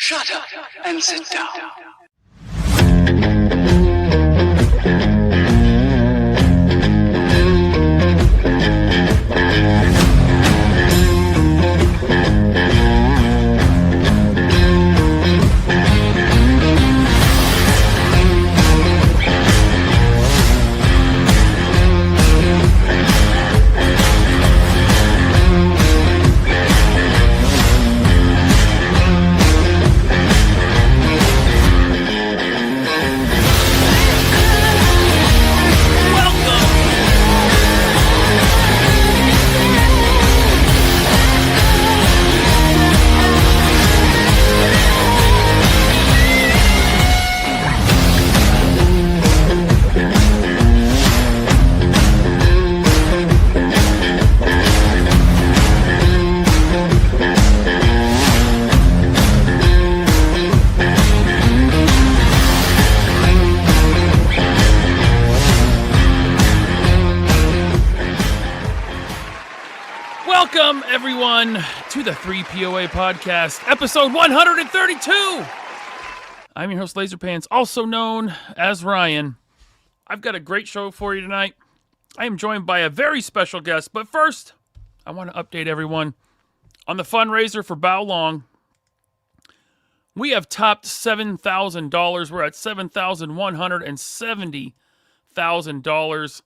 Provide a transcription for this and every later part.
Shut up and sit down. Welcome, everyone, to the 3POA podcast, episode 132. I'm your host, LaserPants, also known as Ryan. I've got a great show for you tonight. I am joined by a very special guest, but first, I want to update everyone on the fundraiser for Bao Long. We have topped $7,000. We're at $7,170,000.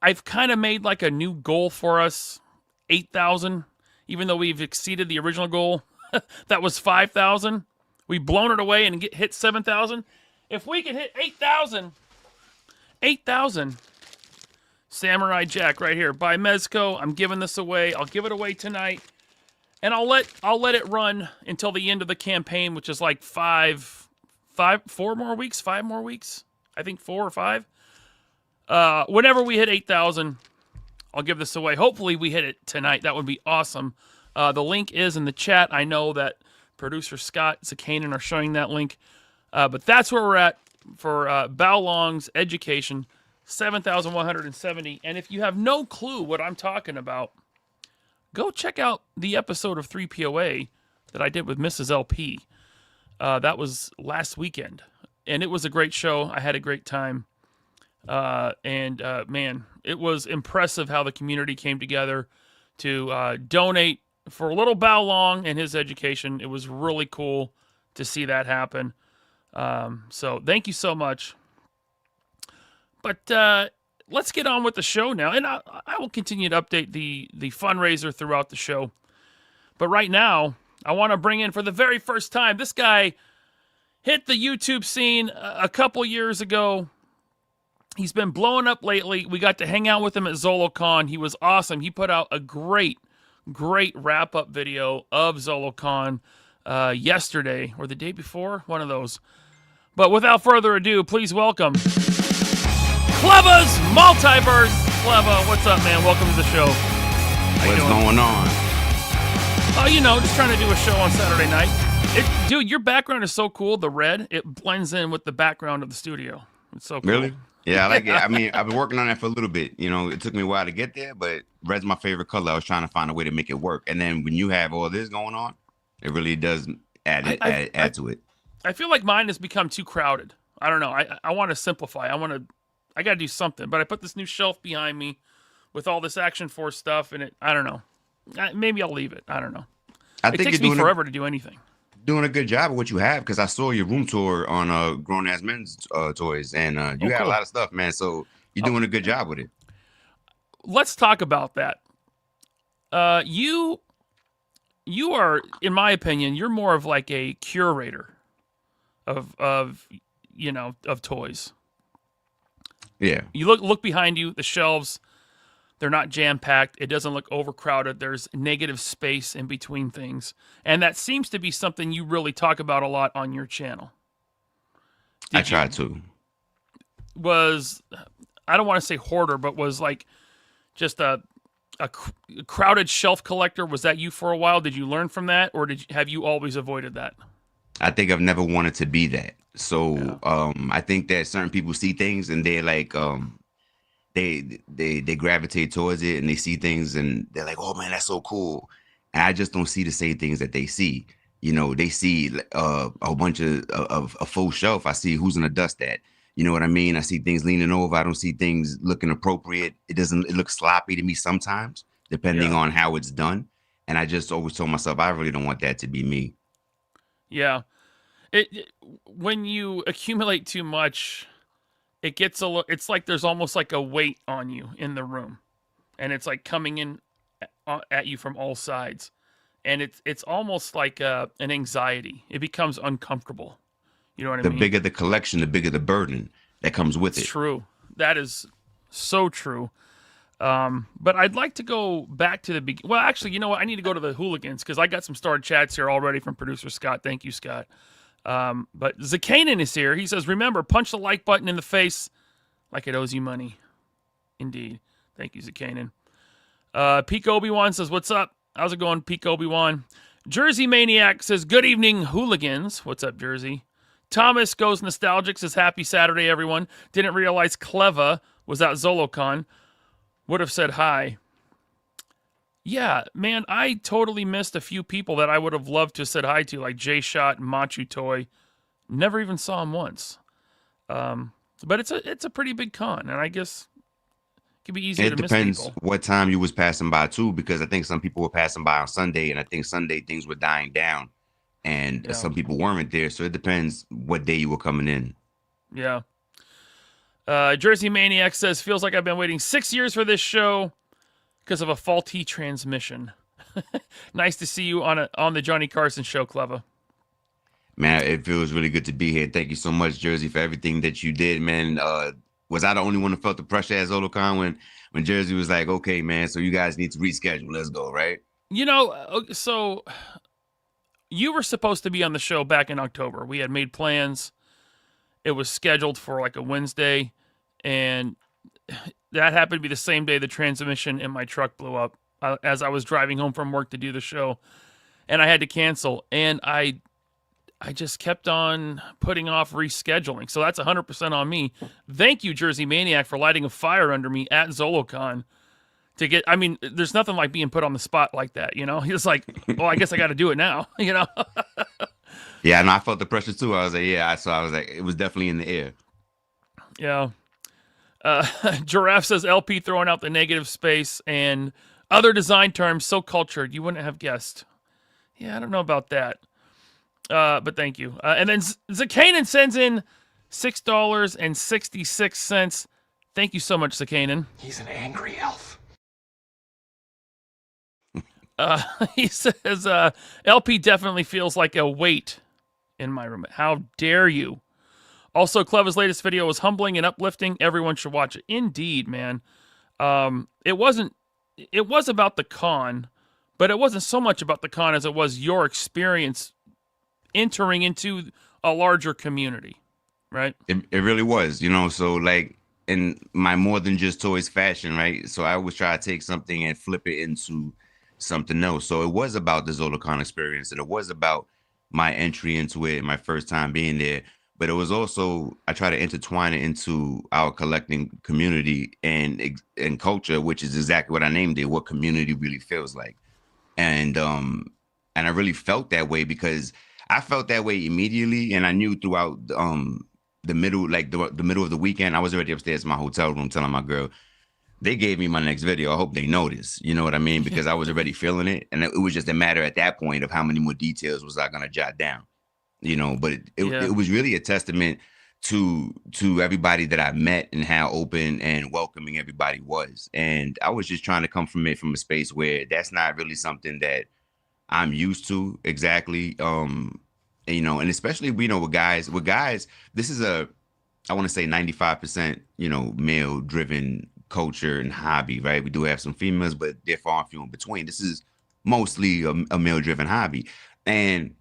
I've kind of made like a new goal for us. 8,000, even though we've exceeded the original goal. That was 5,000. We've blown it away and hit 7,000. If we can hit 8,000, Samurai Jack right here by Mezco. I'm giving this away. I'll give it away tonight, and I'll let it run until the end of the campaign, which is like 5 more weeks. I think 4 or 5. Whenever we hit 8,000. I'll give this away. Hopefully we hit it tonight. That would be awesome. The link is in the chat. I know that producer Scott Zakanen are showing that link. But that's where we're at for Bao Long's education, 7,170. And if you have no clue what I'm talking about, go check out the episode of 3POA that I did with Mrs. LP. That was last weekend. And it was a great show. I had a great time. Man, it was impressive how the community came together to donate for little Bao Long and his education. It was really cool to see that happen. So thank you so much. But let's get on with the show now. And I will continue to update the fundraiser throughout the show. But right now, I want to bring in for the very first time, this guy hit the YouTube scene a couple years ago. He's been blowing up lately. We got to hang out with him at Zolocon. He was awesome. He put out a great wrap-up video of Zolocon yesterday or the day before, one of those. But without further ado, please welcome Cleva's Multiverse. Cleva, what's up, man? Welcome to the show. What's going on? Oh, just trying to do a show on Saturday night. Dude, your background is so cool. The red, it blends in with the background of the studio. It's so cool. Really? Yeah, I like it. I mean, I've been working on that for a little bit. It took me a while to get there, but red's my favorite color. I was trying to find a way to make it work. And then when you have all this going on, it really does add to it. I feel like mine has become too crowded. I don't know. I want to simplify. I got to do something. But I put this new shelf behind me with all this Action Force stuff, and I don't know. Maybe I'll leave it. I don't know. It takes me forever to do anything. Doing a good job of what you have, because I saw your room tour on Grown Ass Men's Toys, and you got a lot of stuff, man. So you're doing a good job with it. Let's talk about that. You are, in my opinion, you're more of like a curator of toys. Yeah. You look behind you, the shelves. They're not jam-packed. It doesn't look overcrowded. There's negative space in between things. And that seems to be something you really talk about a lot on your channel. I try to. I don't want to say hoarder, but was like just a crowded shelf collector. Was that you for a while? Did you learn from that? Or have you always avoided that? I think I've never wanted to be that. So I think that certain people see things and they're like, they gravitate towards it and they see things and they're like, oh man, that's so cool. And I just don't see the same things that they see. they see a bunch of a full shelf. I see who's gonna dust that. You know what I mean? I see things leaning over. I don't see things looking appropriate. It looks sloppy to me sometimes, depending on how it's done. And I just always told myself, I really don't want that to be me. Yeah. When you accumulate too much, it gets it's like there's almost like a weight on you in the room, and it's like coming in at you from all sides, and it's almost like an anxiety. It becomes uncomfortable. You know what I mean? The bigger the collection, the bigger the burden that comes with it. It's true. That is so true. But I'd like to go back to the beginning. Well, actually, you know what? I need to go to the hooligans because I got some starred chats here already from producer Scott. Thank you, Scott. But Zakanan is here. He says, remember, punch the like button in the face like it owes you money. Indeed. Thank you, Zakanan. Peak Obi-Wan says, what's up? How's it going, Peak Obi-Wan? Jersey Maniac says, good evening, hooligans. What's up, Jersey? Thomas Goes Nostalgic says, happy Saturday, everyone. Didn't realize Cleva was at Zolocon. Would have said hi. Yeah, man, I totally missed a few people that I would have loved to have said hi to, like Jay Shot and Machu Toy. Never even saw him once. But it's a pretty big con, and I guess it could be easier to miss people. It depends what time you was passing by, too, because I think some people were passing by on Sunday, and I think Sunday things were dying down, and some people weren't there, so it depends what day you were coming in. Yeah. Jersey Maniac says, feels like I've been waiting 6 years for this show because of a faulty transmission. Nice to see you on the Johnny Carson show, Cleva. Man, it feels really good to be here. Thank you so much, Jersey, for everything that you did, man. Was I the only one who felt the pressure at Zolocon when Jersey was like, okay, man, so you guys need to reschedule. Let's go, right? So you were supposed to be on the show back in October. We had made plans. It was scheduled for like a Wednesday, and that happened to be the same day the transmission in my truck blew up as I was driving home from work to do the show, and I had to cancel. And I just kept on putting off rescheduling. So that's 100% on me. Thank you, Jersey Maniac, for lighting a fire under me at Zolocon to get, I mean, there's nothing like being put on the spot like that, you know? He's like, well, I guess I got to do it now, you know? Yeah, and I felt the pressure too. I was like, I was like, it was definitely in the air. Yeah. Giraffe says LP throwing out the negative space and other design terms so cultured you wouldn't have guessed. Yeah, I don't know about that. But thank you. And then Zakanan sends in $6.66. Thank you so much, Zakanan. He's an angry elf. He says, LP definitely feels like a weight in my room. How dare you? Also, Cleva's latest video was humbling and uplifting. Everyone should watch it. Indeed, man. It was about the con, but it wasn't so much about the con as it was your experience entering into a larger community, right? It really was, so like in my more than just toys fashion, right? So I always try to take something and flip it into something else. So it was about the Zolocon experience, and it was about my entry into it, my first time being there. But it was also, I try to intertwine it into our collecting community and culture, which is exactly what I named it, what community really feels like. And I really felt that way because I felt that way immediately, and I knew throughout the middle, like the middle of the weekend, I was already upstairs in my hotel room telling my girl, they gave me my next video. I hope they notice, you know what I mean? Because I was already feeling it, and it was just a matter at that point of how many more details was I gonna jot down, But it was really a testament to everybody that I met and how open and welcoming everybody was. And I was just trying to come from it from a space where that's not really something that I'm used to exactly. And especially, with guys, this is I want to say 95%, male driven culture and hobby, right? We do have some females, but they're far and few in between. This is mostly a male driven hobby. And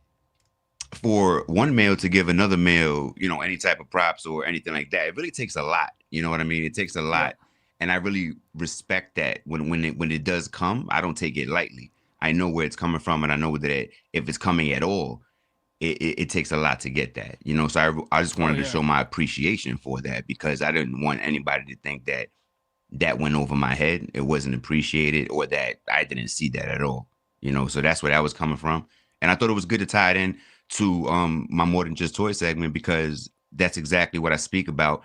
for one male to give another male, any type of props or anything like that, it really takes a lot. You know what I mean? It takes a lot. Yeah. And I really respect that when it does come, I don't take it lightly. I know where it's coming from, and I know that if it's coming at all, it takes a lot to get that, So I just wanted to show my appreciation for that, because I didn't want anybody to think that went over my head, it wasn't appreciated, or that I didn't see that at all, So that's where that was coming from. And I thought it was good to tie it in to my More Than Just Toy segment, because that's exactly what I speak about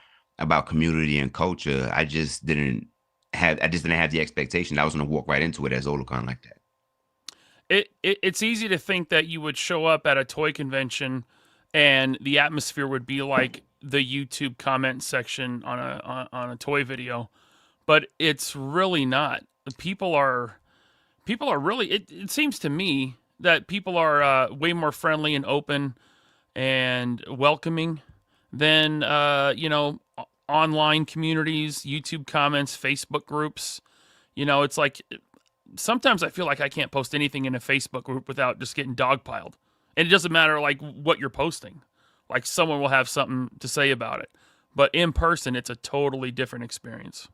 community and culture. I just didn't have the expectation I was going to walk right into it as Zolocon like that. It's easy to think that you would show up at a toy convention and the atmosphere would be like the YouTube comment section on a toy video, but it's really not. People are really. It seems to me that people are way more friendly and open and welcoming than online communities, YouTube comments, Facebook groups. It's like sometimes I feel like I can't post anything in a Facebook group without just getting dogpiled. And it doesn't matter like what you're posting. Like someone will have something to say about it. But in person, it's a totally different experience.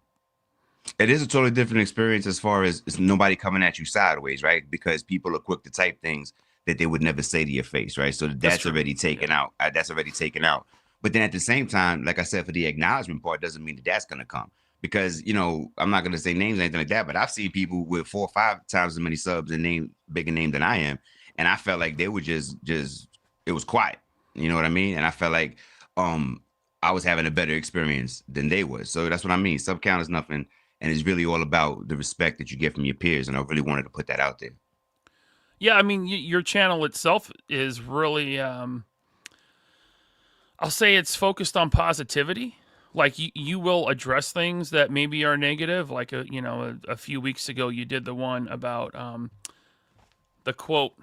It is a totally different experience as far as it's nobody coming at you sideways, right? Because people are quick to type things that they would never say to your face, right? So that's already taken out. That's already taken out. But then at the same time, like I said, for the acknowledgement part, doesn't mean that that's going to come. Because, I'm not going to say names or anything like that, but I've seen people with 4 or 5 times as many subs and bigger name than I am. And I felt like they were just it was quiet. You know what I mean? And I felt like I was having a better experience than they was. So that's what I mean. Sub count is nothing. And it's really all about the respect that you get from your peers. And I really wanted to put that out there. Yeah, I mean, your channel itself is really, I'll say it's focused on positivity. Like you will address things that maybe are negative. Like a few weeks ago, you did the one about the quote,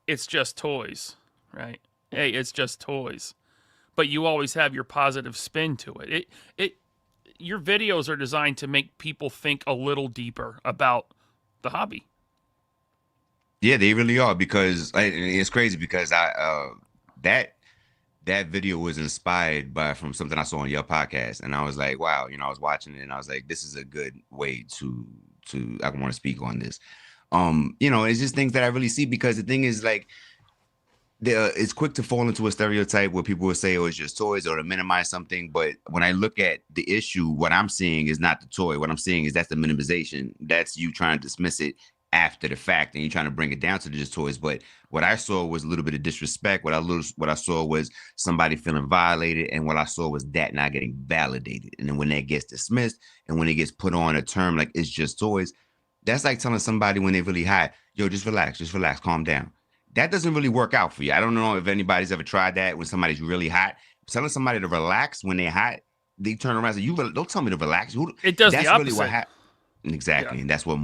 "It's just toys," right? Hey, it's just toys. But you always have your positive spin to it. Your videos are designed to make people think a little deeper about the hobby. Yeah, they really are, because it's crazy because that video was inspired from something I saw on your podcast, and I was like, wow, I was watching it and I was like, this is a good way to I want to speak on this. It's just things that I really see, because the thing is, like, it's quick to fall into a stereotype where people will say, oh, it's just toys, or to minimize something. But when I look at the issue, what I'm seeing is not the toy. What I'm seeing is that's the minimization. That's you trying to dismiss it after the fact, and you're trying to bring it down to just toys. But what I saw was a little bit of disrespect. What I saw was somebody feeling violated, and what I saw was that not getting validated. And then when that gets dismissed, and when it gets put on a term like it's just toys, that's like telling somebody when they're really high, yo, just relax, calm down. That doesn't really work out for you. I don't know if anybody's ever tried that when somebody's really hot. Telling somebody to relax when they're hot, they turn around and say, "You don't tell me to relax." It does that's the opposite. Really what happened. Exactly. Yeah. And that's what,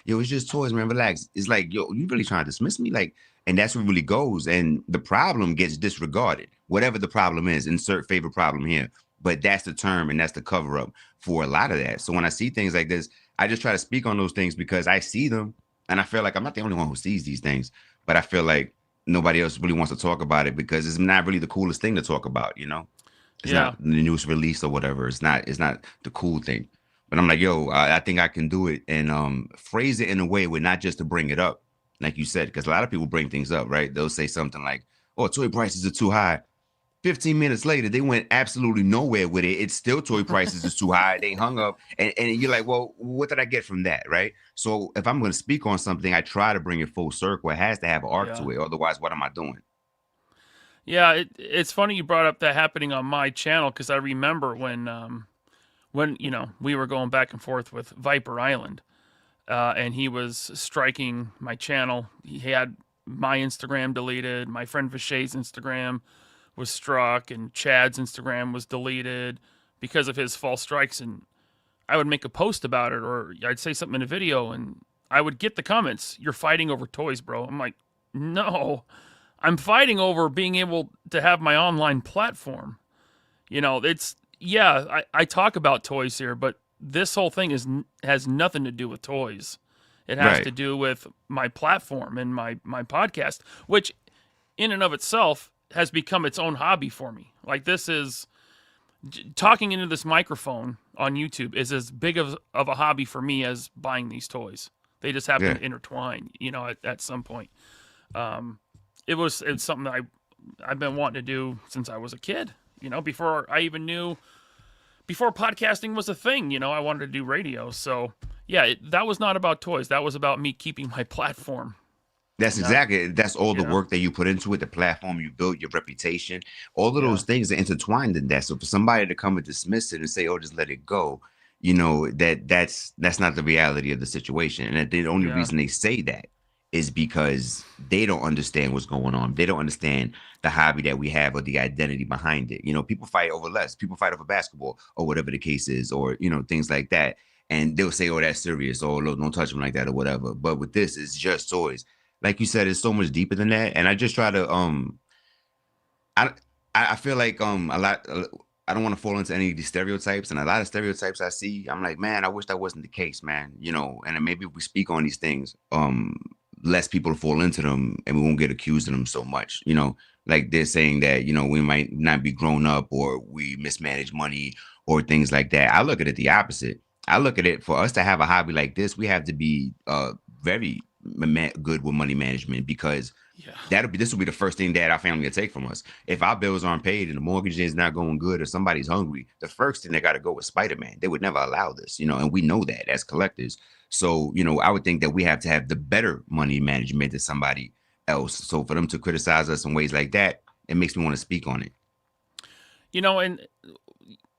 it's just toys, man, relax. It's like, yo, you really trying to dismiss me? Like, and that's what really goes. And the problem gets disregarded. Whatever the problem is, insert favorite problem here. But that's the term, and that's the cover up for a lot of that. So when I see things like this, I just try to speak on those things because I see them, and I feel like I'm not the only one who sees these things. But I feel like nobody else really wants to talk about it because it's not really the coolest thing to talk about, It's not the newest release or whatever. It's not the cool thing. But I'm like, yo, I think I can do it and phrase it in a way where not just to bring it up, like you said, because a lot of people bring things up, right? They'll say something like, oh, toy prices are too high. 15 minutes later, they went absolutely nowhere with it. It's still toy prices is too high. They hung up. And you're like, well, what did I get from that, right? So if I'm going to speak on something, I try to bring it full circle. It has to have an arc to it. Otherwise, what am I doing? Yeah, it's funny you brought up that happening on my channel, because I remember when we were going back and forth with Viper Island, and he was striking my channel. He had my Instagram deleted, my friend Vishay's Instagram was struck, and Chad's Instagram was deleted because of his false strikes. And I would make a post about it, or I'd say something in a video, and I would get the comments, "You're fighting over toys, bro." I'm like, no, I'm fighting over being able to have my online platform. I talk about toys here, but this whole thing has nothing to do with toys. It has to do with my platform and my podcast, which in and of itself has become its own hobby for me. Like, this is talking into this microphone on YouTube is as big of a hobby for me as buying these toys. They just happen to intertwine, at some point. It's something that I've been wanting to do since I was a kid, before I even knew, before podcasting was a thing, I wanted to do radio. So yeah, that was not about toys. That was about me keeping my platform. That's all the You know? work that you put into it, the platform you built, your reputation, all of Yeah. those things are intertwined in that. So for somebody to come and dismiss it and say, "Oh, just let it go," that's not the reality of the situation. And that the only Yeah. reason they say that is because they don't understand what's going on. They don't understand the hobby that we have or the identity behind it. People fight over less. People fight over basketball or whatever the case is, or things like that. And they'll say, "Oh, that's serious," or "Look, don't touch them like that," or whatever. But with this, it's just toys. Like you said, it's so much deeper than that. And I just try to I I feel like a lot I don't want to fall into any of these stereotypes, and a lot of stereotypes I see, I'm like, man, I wish that wasn't the case, man. And then maybe if we speak on these things, less people fall into them, and we won't get accused of them so much. Like they're saying that we might not be grown up, or we mismanage money, or things like that. I look at it the opposite. I look at it, for us to have a hobby like this, we have to be very good with money management, because Yeah. this will be the first thing that our family will take from us. If our bills aren't paid and the mortgage is not going good, or somebody's hungry, the first thing they got to go with Spider-Man. They would never allow this, and we know that as collectors. So, I would think that we have to have the better money management than somebody else. So for them to criticize us in ways like that, it makes me want to speak on it. And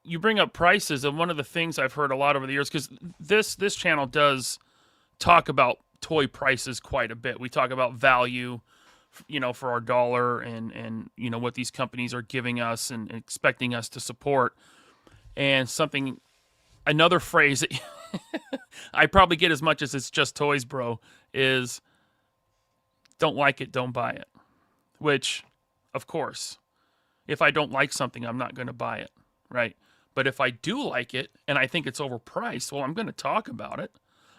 you bring up prices, and one of the things I've heard a lot over the years, because this channel does talk about toy prices quite a bit. We talk about value, for our dollar, and what these companies are giving us and expecting us to support. And another phrase that I probably get as much as it's just toys, bro, is don't like it, don't buy it. Which, of course, if I don't like something, I'm not going to buy it, right? But if I do like it and I think it's overpriced, well, I'm going to talk about it.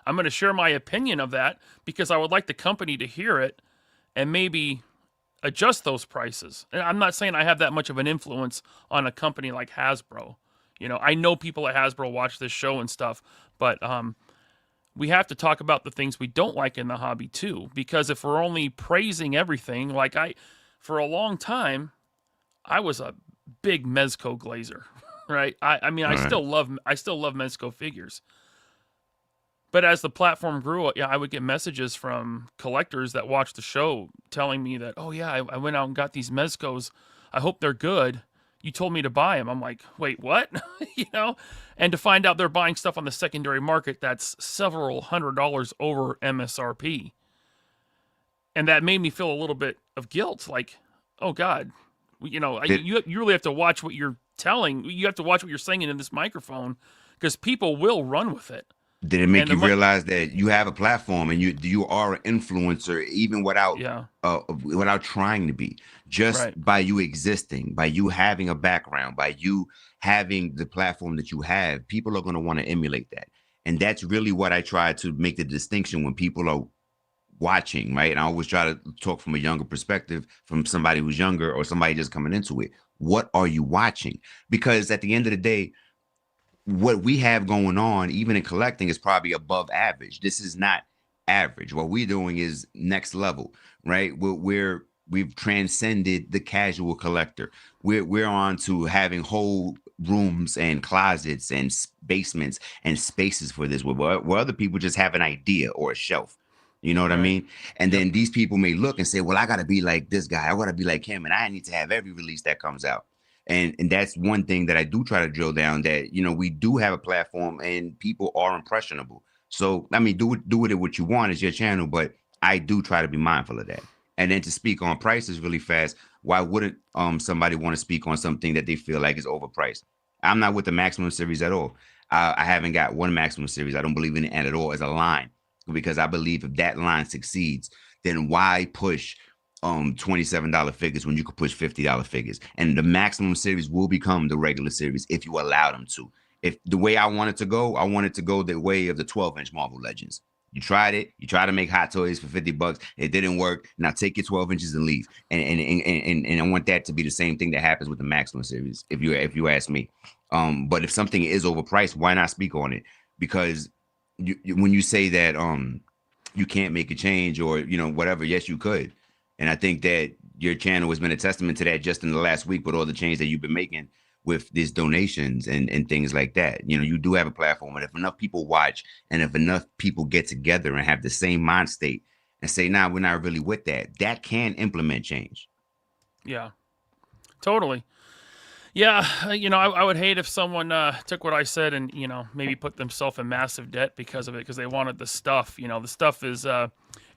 I'm going to share my opinion of that, because I would like the company to hear it and maybe adjust those prices. And I'm not saying I have that much of an influence on a company like Hasbro. I know people at Hasbro watch this show and stuff, but we have to talk about the things we don't like in the hobby too, because if we're only praising everything, like for a long time, I was a big Mezco glazer, right? I mean, All I right. still love Mezco figures. But as the platform grew, I would get messages from collectors that watch the show telling me that, oh yeah, I went out and got these Mezcos. I hope they're good. You told me to buy them. I'm like, wait, what? And to find out they're buying stuff on the secondary market that's several $100s over MSRP. And that made me feel a little bit of guilt. Like, oh God, Did, you really have to watch what you're telling. You have to watch what you're saying in this microphone, because people will run with it. Did it And make you realize that you have a platform and you are an influencer, even yeah, without trying to be, just right. by you existing, by you having a background, by you having the platform that you have, people are going to want to emulate that. And that's really what I try to make the distinction when people are watching, right? And I always try to talk from a younger perspective, from somebody who's younger or somebody just coming into it. What are you watching? Because at the end of the day, what we have going on, even in collecting, is probably above average. This is not average. What we're doing is next level, right? We've transcended the casual collector. We're on to having whole rooms and closets and basements and spaces for this, where other people just have an idea or a shelf. You know what I Right. mean? And Yep. then these people may look and say, well, I got to be like this guy. I got to be like him. And I need to have every release that comes out. And that's one thing that I do try to drill down, that we do have a platform and people are impressionable. So I mean, do with it what you want. It's your channel, but I do try to be mindful of that. And then to speak on prices really fast, why wouldn't somebody want to speak on something that they feel like is overpriced? I'm not with the maximum series at all. I haven't got one maximum series. I don't believe in it at all as a line, because I believe if that line succeeds, then why push $27 figures when you could push $50 figures? And the maximum series will become the regular series if you allow them to. If the way I want it to go, I want it to go the way of the 12-inch Marvel Legends. You tried it. You tried to make Hot Toys for $50. It didn't work. Now take your 12 inches and leave. And I want that to be the same thing that happens with the maximum series, if you ask me. But if something is overpriced, why not speak on it? Because when you say that you can't make a change, or whatever, yes, you could. And I think that your channel has been a testament to that just in the last week, with all the change that you've been making with these donations and things like that. You do have a platform, and if enough people watch, and if enough people get together and have the same mind state and say, nah, we're not really with that, that can implement change. Yeah, totally. Yeah, I would hate if someone took what I said and, maybe put themselves in massive debt because of it, because they wanted the stuff. The stuff is,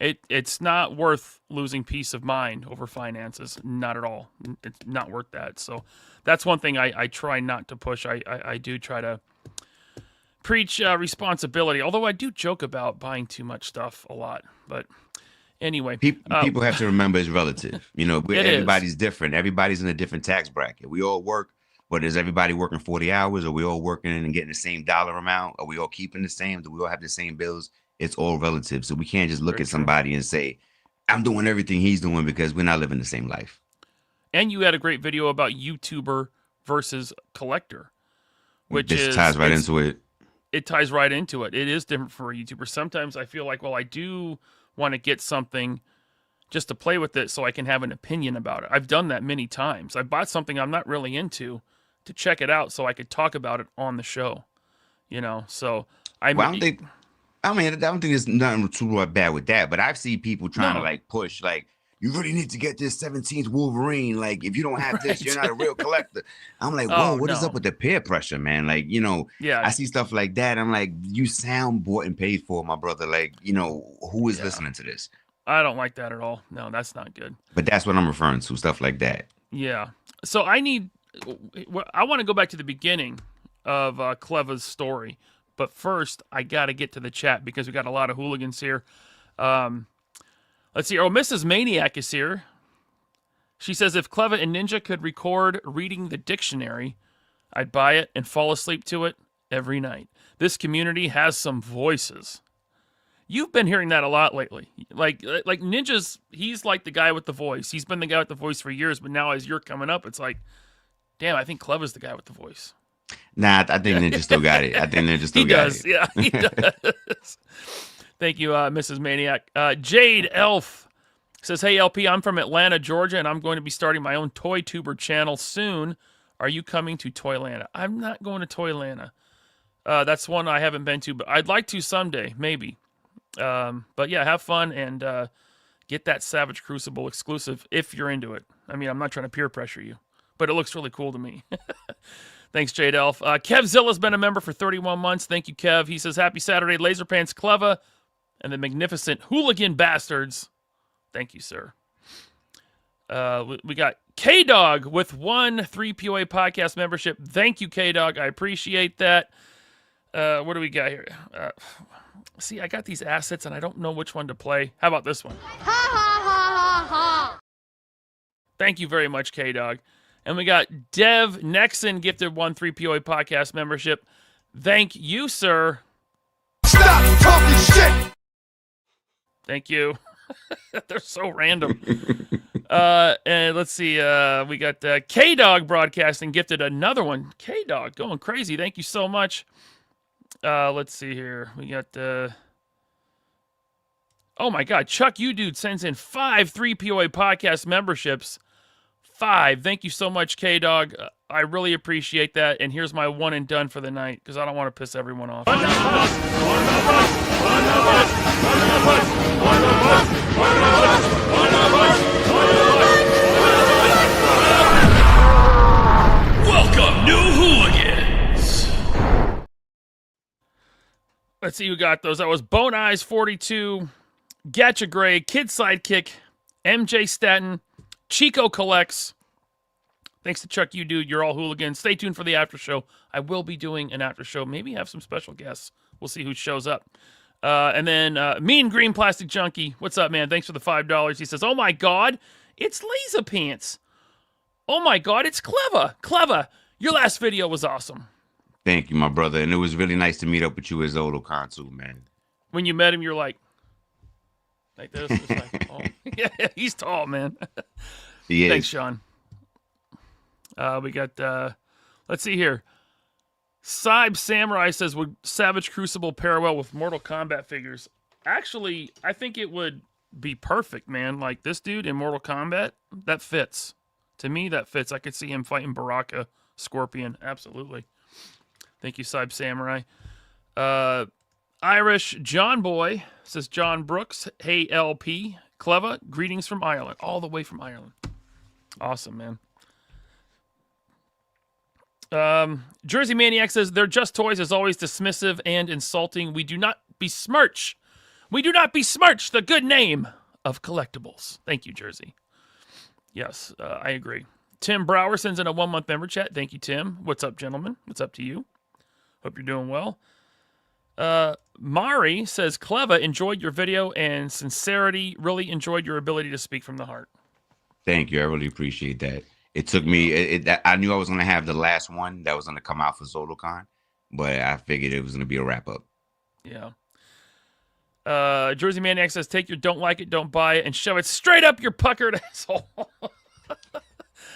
it's not worth losing peace of mind over finances. Not at all. It's not worth that. So that's one thing I try not to push. I do try to preach responsibility, although I do joke about buying too much stuff a lot. But anyway, people have to remember it's relative. Everybody's is. different. Everybody's in a different tax bracket. We all work, but is everybody working 40 hours? Are we all working and getting the same dollar amount? Are we all keeping the same? Do we all have the same bills? It's all relative. So we can't just look Very at true. somebody and say, I'm doing everything he's doing, because we're not living the same life. And you had a great video about YouTuber versus collector, which ties right into it. It ties right into it. It is different for a YouTuber. Sometimes I feel like, well, I do want to get something just to play with it so I can have an opinion about it. I've done that many times. I bought something I'm not really into to check it out so I could talk about it on the show. So I don't think there's nothing too bad with that, but I've seen people trying to push, you really need to get this 17th Wolverine. Like, if you don't have this, you're not a real collector. I'm like, whoa, what is up with the peer pressure, man? Yeah. I see stuff like that. I'm like, you sound bought and paid for, my brother. Who is listening to this? I don't like that at all. No, that's not good. But that's what I'm referring to, stuff like that. Yeah. So I want to go back to the beginning of Cleva's story. But first, I got to get to the chat because we got a lot of hooligans here. Let's see. Oh, Mrs. Maniac is here. She says, if Cleva and Ninja could record reading the dictionary, I'd buy it and fall asleep to it every night. This community has some voices. You've been hearing that a lot lately. Like Ninja's, he's like the guy with the voice. He's been the guy with the voice for years, but now as you're coming up, it's like, damn, I think Cleva's the guy with the voice. Nah, I think Ninja still got it. I think Ninja still got it. Yeah, he does. Thank you, Mrs. Maniac. Jade Elf says, hey, LP, I'm from Atlanta, Georgia, and I'm going to be starting my own Toy Tuber channel soon. Are you coming to Toylanta? I'm not going to Toylanta. That's one I haven't been to, but I'd like to someday, maybe. But yeah, have fun and get that Savage Crucible exclusive if you're into it. I mean, I'm not trying to peer pressure you, but it looks really cool to me. Thanks, Jade Elf. Kevzilla's been a member for 31 months. Thank you, Kev. He says, happy Saturday, LaserPants, Cleva, and the magnificent hooligan bastards. Thank you, sir. We got K-Dog with 3POA podcast membership. Thank you, K-Dog. I appreciate that. What do we got here? See, I got these assets, and I don't know which one to play. How about this one? Ha, ha, ha, ha, ha. Thank you very much, K-Dog. And we got Dev Nexon gifted 3POA podcast membership. Thank you, sir. Stop talking shit! Thank you. They're so random. And let's see. We got K-Dog Broadcasting gifted another one. K-Dog going crazy. Thank you so much. Let's see here. We got oh my God, Chuck You Dude sends in 5 3POA podcast memberships. 5. Thank you so much, K-Dog. I really appreciate that. And here's my one and done for the night because I don't want to piss everyone off. Welcome, new hooligans! Let's see who got those. That was Bone Eyes 42, Gatcha Gray, Kid Sidekick, MJ Staten, Chico Collects. Thanks to Chuck You Dude. You're all hooligans. Stay tuned for the after show. I will be doing an after show. Maybe have some special guests. We'll see who shows up. And then Mean Green Plastic Junkie. What's up, man? Thanks for the $5. He says, oh my God, it's LaserPants. Oh my God, it's Cleva. Cleva, your last video was awesome. Thank you, my brother. And it was really nice to meet up with you as Zolocon too, man. When you met him, you're like this. It's like, oh. Yeah, he's tall, man. He is. Thanks, Sean. We got, let's see here. Cybe Samurai says, would Savage Crucible pair well with Mortal Kombat figures? Actually, I think it would be perfect, man. Like this dude in Mortal Kombat, that fits. To me, that fits. I could see him fighting Baraka, Scorpion. Absolutely. Thank you, Cybe Samurai. Irish John Boy says, John Brooks, hey LP, Cleva, greetings from Ireland, all the way from Ireland. Awesome, man. Jersey Maniac says, they're just toys, as always dismissive and insulting. We do not besmirch the good name of collectibles. Thank you, Jersey. Yes, I agree. Tim Brower sends in a 1-month member chat. Thank you, Tim. What's up, gentlemen? What's up to you? Hope you're doing well. Mari says, Cleva, enjoyed your video and sincerity. Really enjoyed your ability to speak from the heart. Thank you. I really appreciate that. It took me, I knew I was going to have the last one that was going to come out for Zolocon, but I figured it was going to be a wrap up. Yeah. Jersey Maniac says, take your don't like it, don't buy it, and shove it straight up your puckered asshole.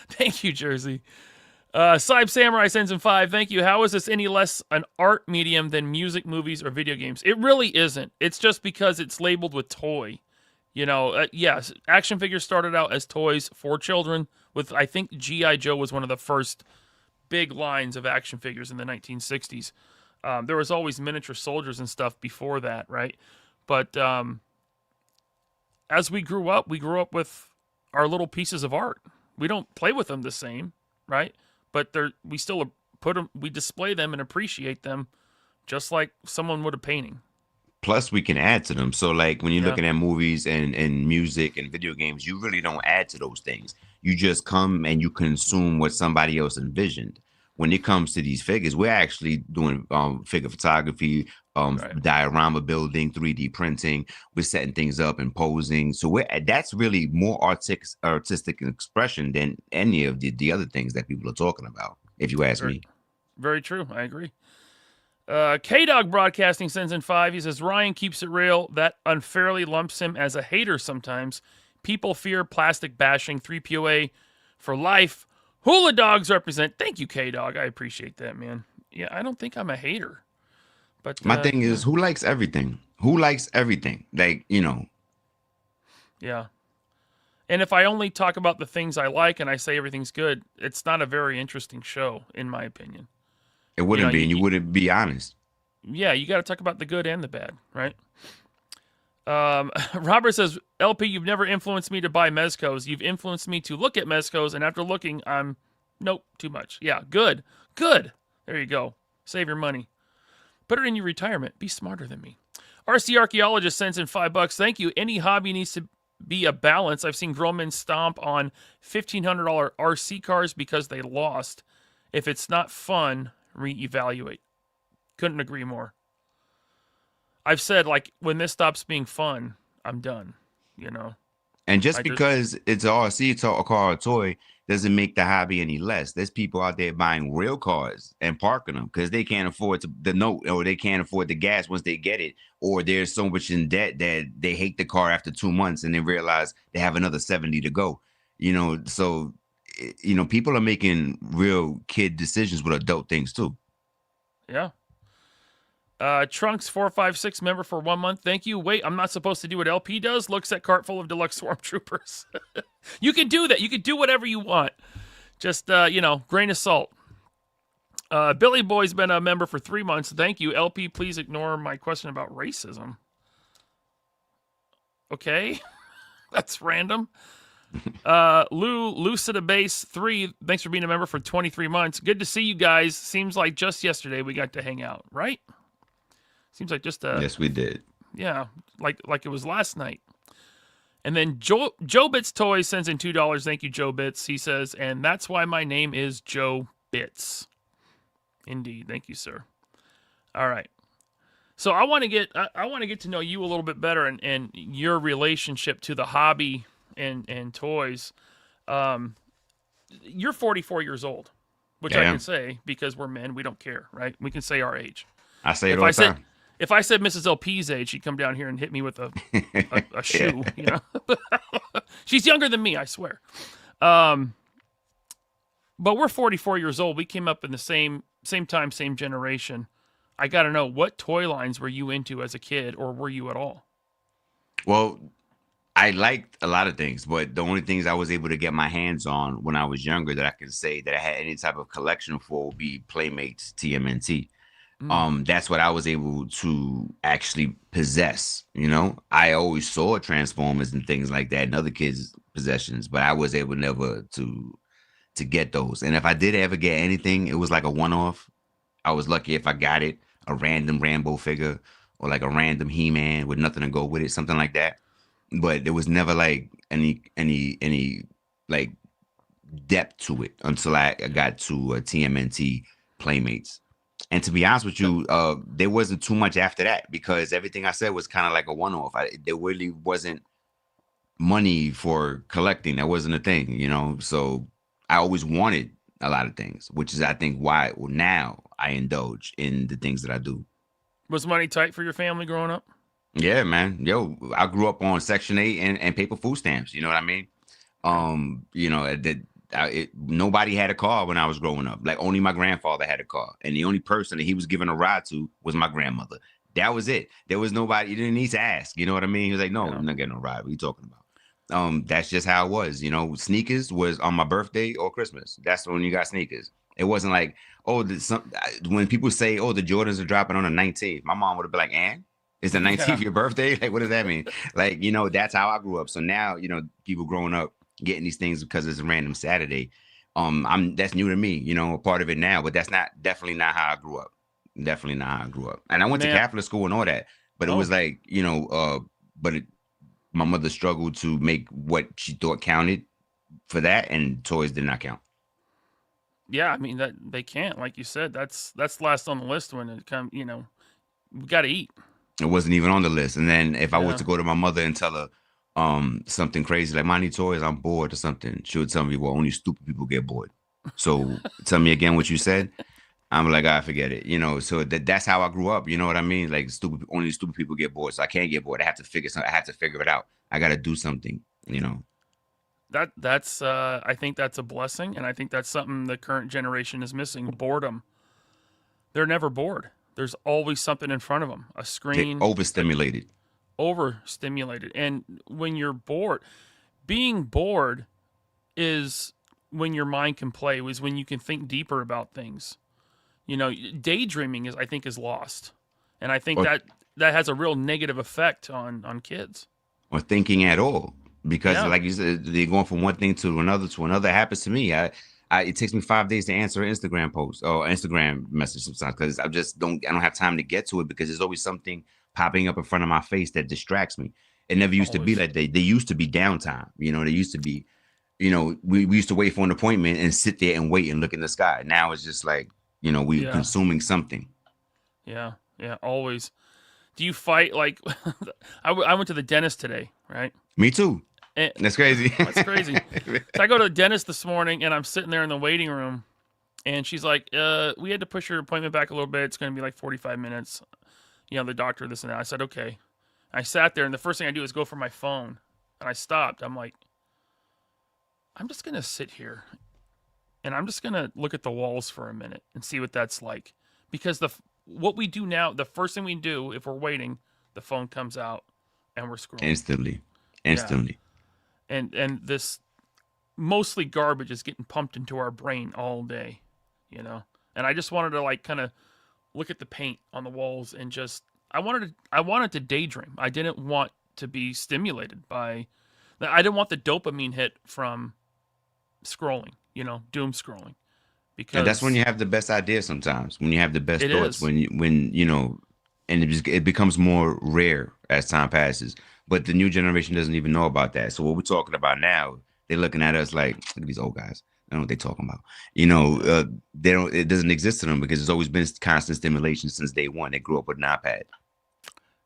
Thank you, Jersey. Cybe Samurai sends in 5. Thank you. How is this any less an art medium than music, movies, or video games? It really isn't. It's just because it's labeled with toy. You know, yes, action figures started out as toys for children. With, I think, G.I. Joe was one of the first big lines of action figures in the 1960s. There was always miniature soldiers and stuff before that, right? But as we grew up with our little pieces of art. We don't play with them the same, right? But we still put them, we display them and appreciate them just like someone would a painting. Plus, we can add to them. So, like, when you're looking at movies and music and video games, you really don't add to those things. You just come and you consume what somebody else envisioned. When it comes to these figures, we're actually doing figure photography, diorama building, 3D printing. We're setting things up and posing. So that's really more artistic expression than any of the other things that people are talking about, if you ask me. Very true. I agree. K-Dog Broadcasting sends in 5. He says, Ryan keeps it real. That unfairly lumps him as a hater sometimes. People fear plastic bashing. 3POA for life. Hula Dogs represent. Thank you, K-Dog. I appreciate that, man. Yeah, I don't think I'm a hater. But my thing is, who likes everything? Who likes everything? Like, you know. Yeah. And if I only talk about the things I like and I say everything's good, it's not a very interesting show, in my opinion. It wouldn't be, and you wouldn't be honest. Yeah, you got to talk about the good and the bad, right? Robert says, LP, you've never influenced me to buy Mezcos. You've influenced me to look at Mezcos, and after looking, nope, too much. Yeah, good. Good. There you go. Save your money. Put it in your retirement. Be smarter than me. RC Archaeologist sends in $5. Thank you. Any hobby needs to be a balance. I've seen grown men stomp on $1,500 RC cars because they lost. If it's not fun, reevaluate. Couldn't agree more. I've said, like, when this stops being fun, I'm done, you know? And just because it's an RC, it's a car or a toy, doesn't make the hobby any less. There's people out there buying real cars and parking them because they can't afford the note, or they can't afford the gas once they get it, or they're so much in debt that they hate the car after 2 months and they realize they have another 70 to go. You know, so, you know, people are making real kid decisions with adult things too. Yeah. Trunks 456 member for 1 month. Thank you. Wait, I'm not supposed to do what LP does. Looks at cart full of deluxe stormtroopers. You can do that. You can do whatever you want. Just you know, grain of salt. Billy Boy's been a member for 3 months. Thank you. LP, please ignore my question about racism. Okay. That's random. Lucida Base 3, thanks for being a member for 23 months. Good to see you guys. Seems like just yesterday we got to hang out, right? Seems like just yes, we did. Yeah, like it was last night. And then Joe Bits Toys sends in $2. Thank you, Joe Bits. He says, and that's why my name is Joe Bits. Indeed, thank you, sir. All right. So I want to get to know you a little bit better and your relationship to the hobby and toys. You're 44 years old, which I can say because we're men. We don't care, right? We can say our age. I say it all the time. If I said Mrs. LP's age, she'd come down here and hit me with a shoe. You know, she's younger than me, I swear. But we're 44 years old. We came up in the same time, same generation. I got to know, what toy lines were you into as a kid, or were you at all? Well, I liked a lot of things, but the only things I was able to get my hands on when I was younger that I can say that I had any type of collection for would be Playmates, TMNT. That's what I was able to actually possess. You know, I always saw Transformers and things like that and other kids' possessions, but I was able never to get those. And if I did ever get anything, it was like a one-off. I was lucky if I got it, a random Rambo figure or like a random He-Man with nothing to go with it, something like that. But there was never like any like depth to it until I got to TMNT Playmates. And to be honest with you, there wasn't too much after that because everything I said was kind of like a one-off. There really wasn't money for collecting. That wasn't a thing, you know. So I always wanted a lot of things, which is I think why now I indulge in the things that I do. Was money tight for your family growing up? Yeah, man. Yo, I grew up on Section 8 and paper food stamps. You know what I mean? You know, nobody had a car when I was growing up. Like only my grandfather had a car. And the only person that he was giving a ride to was my grandmother. That was it. There was nobody, you didn't need to ask. You know what I mean? He was like, no, I'm not getting no ride. What are you talking about? That's just how it was. You know, sneakers was on my birthday or Christmas. That's when you got sneakers. It wasn't like, oh, when people say, oh, the Jordans are dropping on the 19th, my mom would have been like, and it's the 19th your birthday? Like, what does that mean? Like, you know, that's how I grew up. So now, you know, people growing up getting these things because it's a random Saturday. That's new to me, you know, a part of it now, but that's definitely not how I grew up. Definitely not how I grew up. And I went to Catholic school and all that, but it was like, you know, my mother struggled to make what she thought counted for that, and toys did not count. Yeah, I mean that they can't, like you said. That's last on the list when it comes. You know, we got to eat. It wasn't even on the list. And then if I was to go to my mother and tell her something crazy like, "I need toys, I'm bored," or something, she would tell me, "Well, only stupid people get bored." So tell me again what you said. I'm like, I forget it, you know. So that's how I grew up. You know what I mean? Like, only stupid people get bored. So I can't get bored. I have to figure something. I have to figure it out. I got to do something. You know. That's I think that's a blessing, and I think that's something the current generation is missing: boredom. They're never bored. There's always something in front of them. A screen. They're overstimulated. Overstimulated, and when you're bored, being bored is when your mind can play. Is when you can think deeper about things. You know, daydreaming is lost, and I think that has a real negative effect on kids. Or thinking at all, because like you said, they're going from one thing to another. It happens to me. It takes me 5 days to answer an Instagram post or Instagram message sometimes because I don't have time to get to it because there's always something popping up in front of my face that distracts me. It never used to be like they used to be downtime. You know, they used to be, you know, we used to wait for an appointment and sit there and wait and look in the sky. Now it's just like, you know, we're consuming something. Yeah, always. Do you fight like I went to the dentist today, right? Me too. And that's crazy. That's crazy. So I go to the dentist this morning, and I'm sitting there in the waiting room, and she's like, we had to push your appointment back a little bit. It's going to be like 45 minutes. You know, the doctor, this and that. I said, okay. I sat there, and the first thing I do is go for my phone, and I stopped. I'm like, I'm just going to sit here, and I'm just going to look at the walls for a minute and see what that's like. Because what we do now, the first thing we do if we're waiting, the phone comes out, and we're scrolling. Instantly. Yeah. And this mostly garbage is getting pumped into our brain all day, you know. And I just wanted to like kind of look at the paint on the walls and just I wanted to daydream. I didn't want to be stimulated by I didn't want the dopamine hit from scrolling, you know, doom scrolling. Because and that's when you have the best ideas sometimes. When you have the best thoughts, when you know, and it becomes more rare as time passes. But the new generation doesn't even know about that. So what we're talking about now, they're looking at us like, look at these old guys. I don't know what they're talking about. You know, it doesn't exist to them because it's always been constant stimulation since day one. They grew up with an iPad.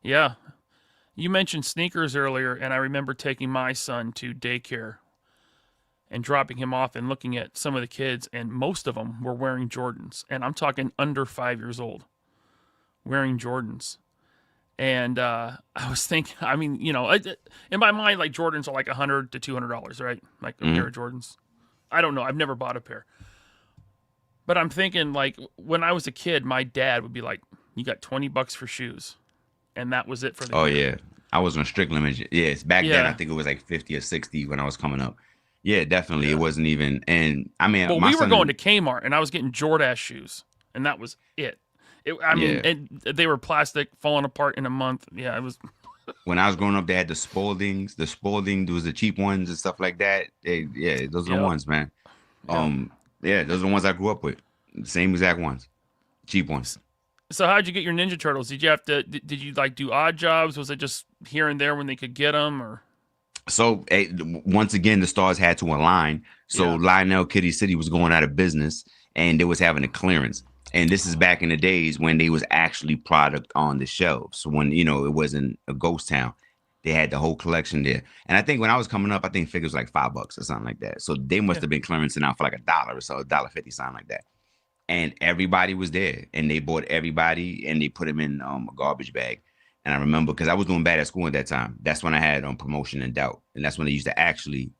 Yeah. You mentioned sneakers earlier, and I remember taking my son to daycare and dropping him off and looking at some of the kids, and most of them were wearing Jordans. And I'm talking under 5 years old wearing Jordans. And I was thinking, I mean, you know, in my mind, like Jordans are like $100 to $200, right? Like a pair of Jordans. I don't know. I've never bought a pair. But I'm thinking, like, when I was a kid, my dad would be like, you got $20 for shoes. And that was it for the year. Yeah. I was on strict limits. Yes. Back then, I think it was like 50 or 60 when I was coming up. Yeah, definitely. Yeah. It wasn't even. And I mean, but we were going to Kmart and I was getting Jordache shoes. And that was it. I mean, and they were plastic, falling apart in a month. Yeah, it was. When I was growing up, they had the Spaldings. The Spalding, there was the cheap ones and stuff like that. Those are the ones, man. Those are the ones I grew up with. The same exact ones, cheap ones. So how'd you get your Ninja Turtles? Did you have to? Did you like do odd jobs? Was it just here and there when they could get them, or? So once again, the stars had to align. So Lionel Kitty City was going out of business, and they was having a clearance. And this is back in the days when they was actually product on the shelves. So when, it wasn't a ghost town, they had the whole collection there. And I think when I was coming up, I think figures like $5 or something like that. So they must have been clearancing out for like $1 or so, $1.50, something like that. And everybody was there, and they bought everybody, and they put them in a garbage bag. And I remember because I was doing bad at school at that time. That's when I had promotion and doubt, and that's when they used to actually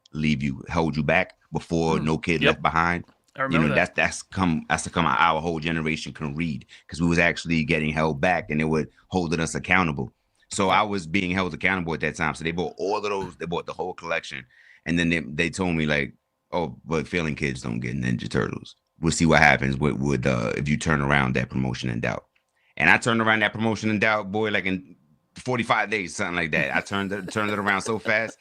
hold you back before no kid left behind. I remember that's come our whole generation can read, because we was actually getting held back, and they were holding us accountable. So I was being held accountable at that time. So they bought all of those. They bought the whole collection, and then they told me like, "Oh, but failing kids don't get Ninja Turtles. We'll see what happens with if you turn around that promotion in doubt." And I turned around that promotion in doubt, boy, like in 45 days, something like that. I turned it around so fast,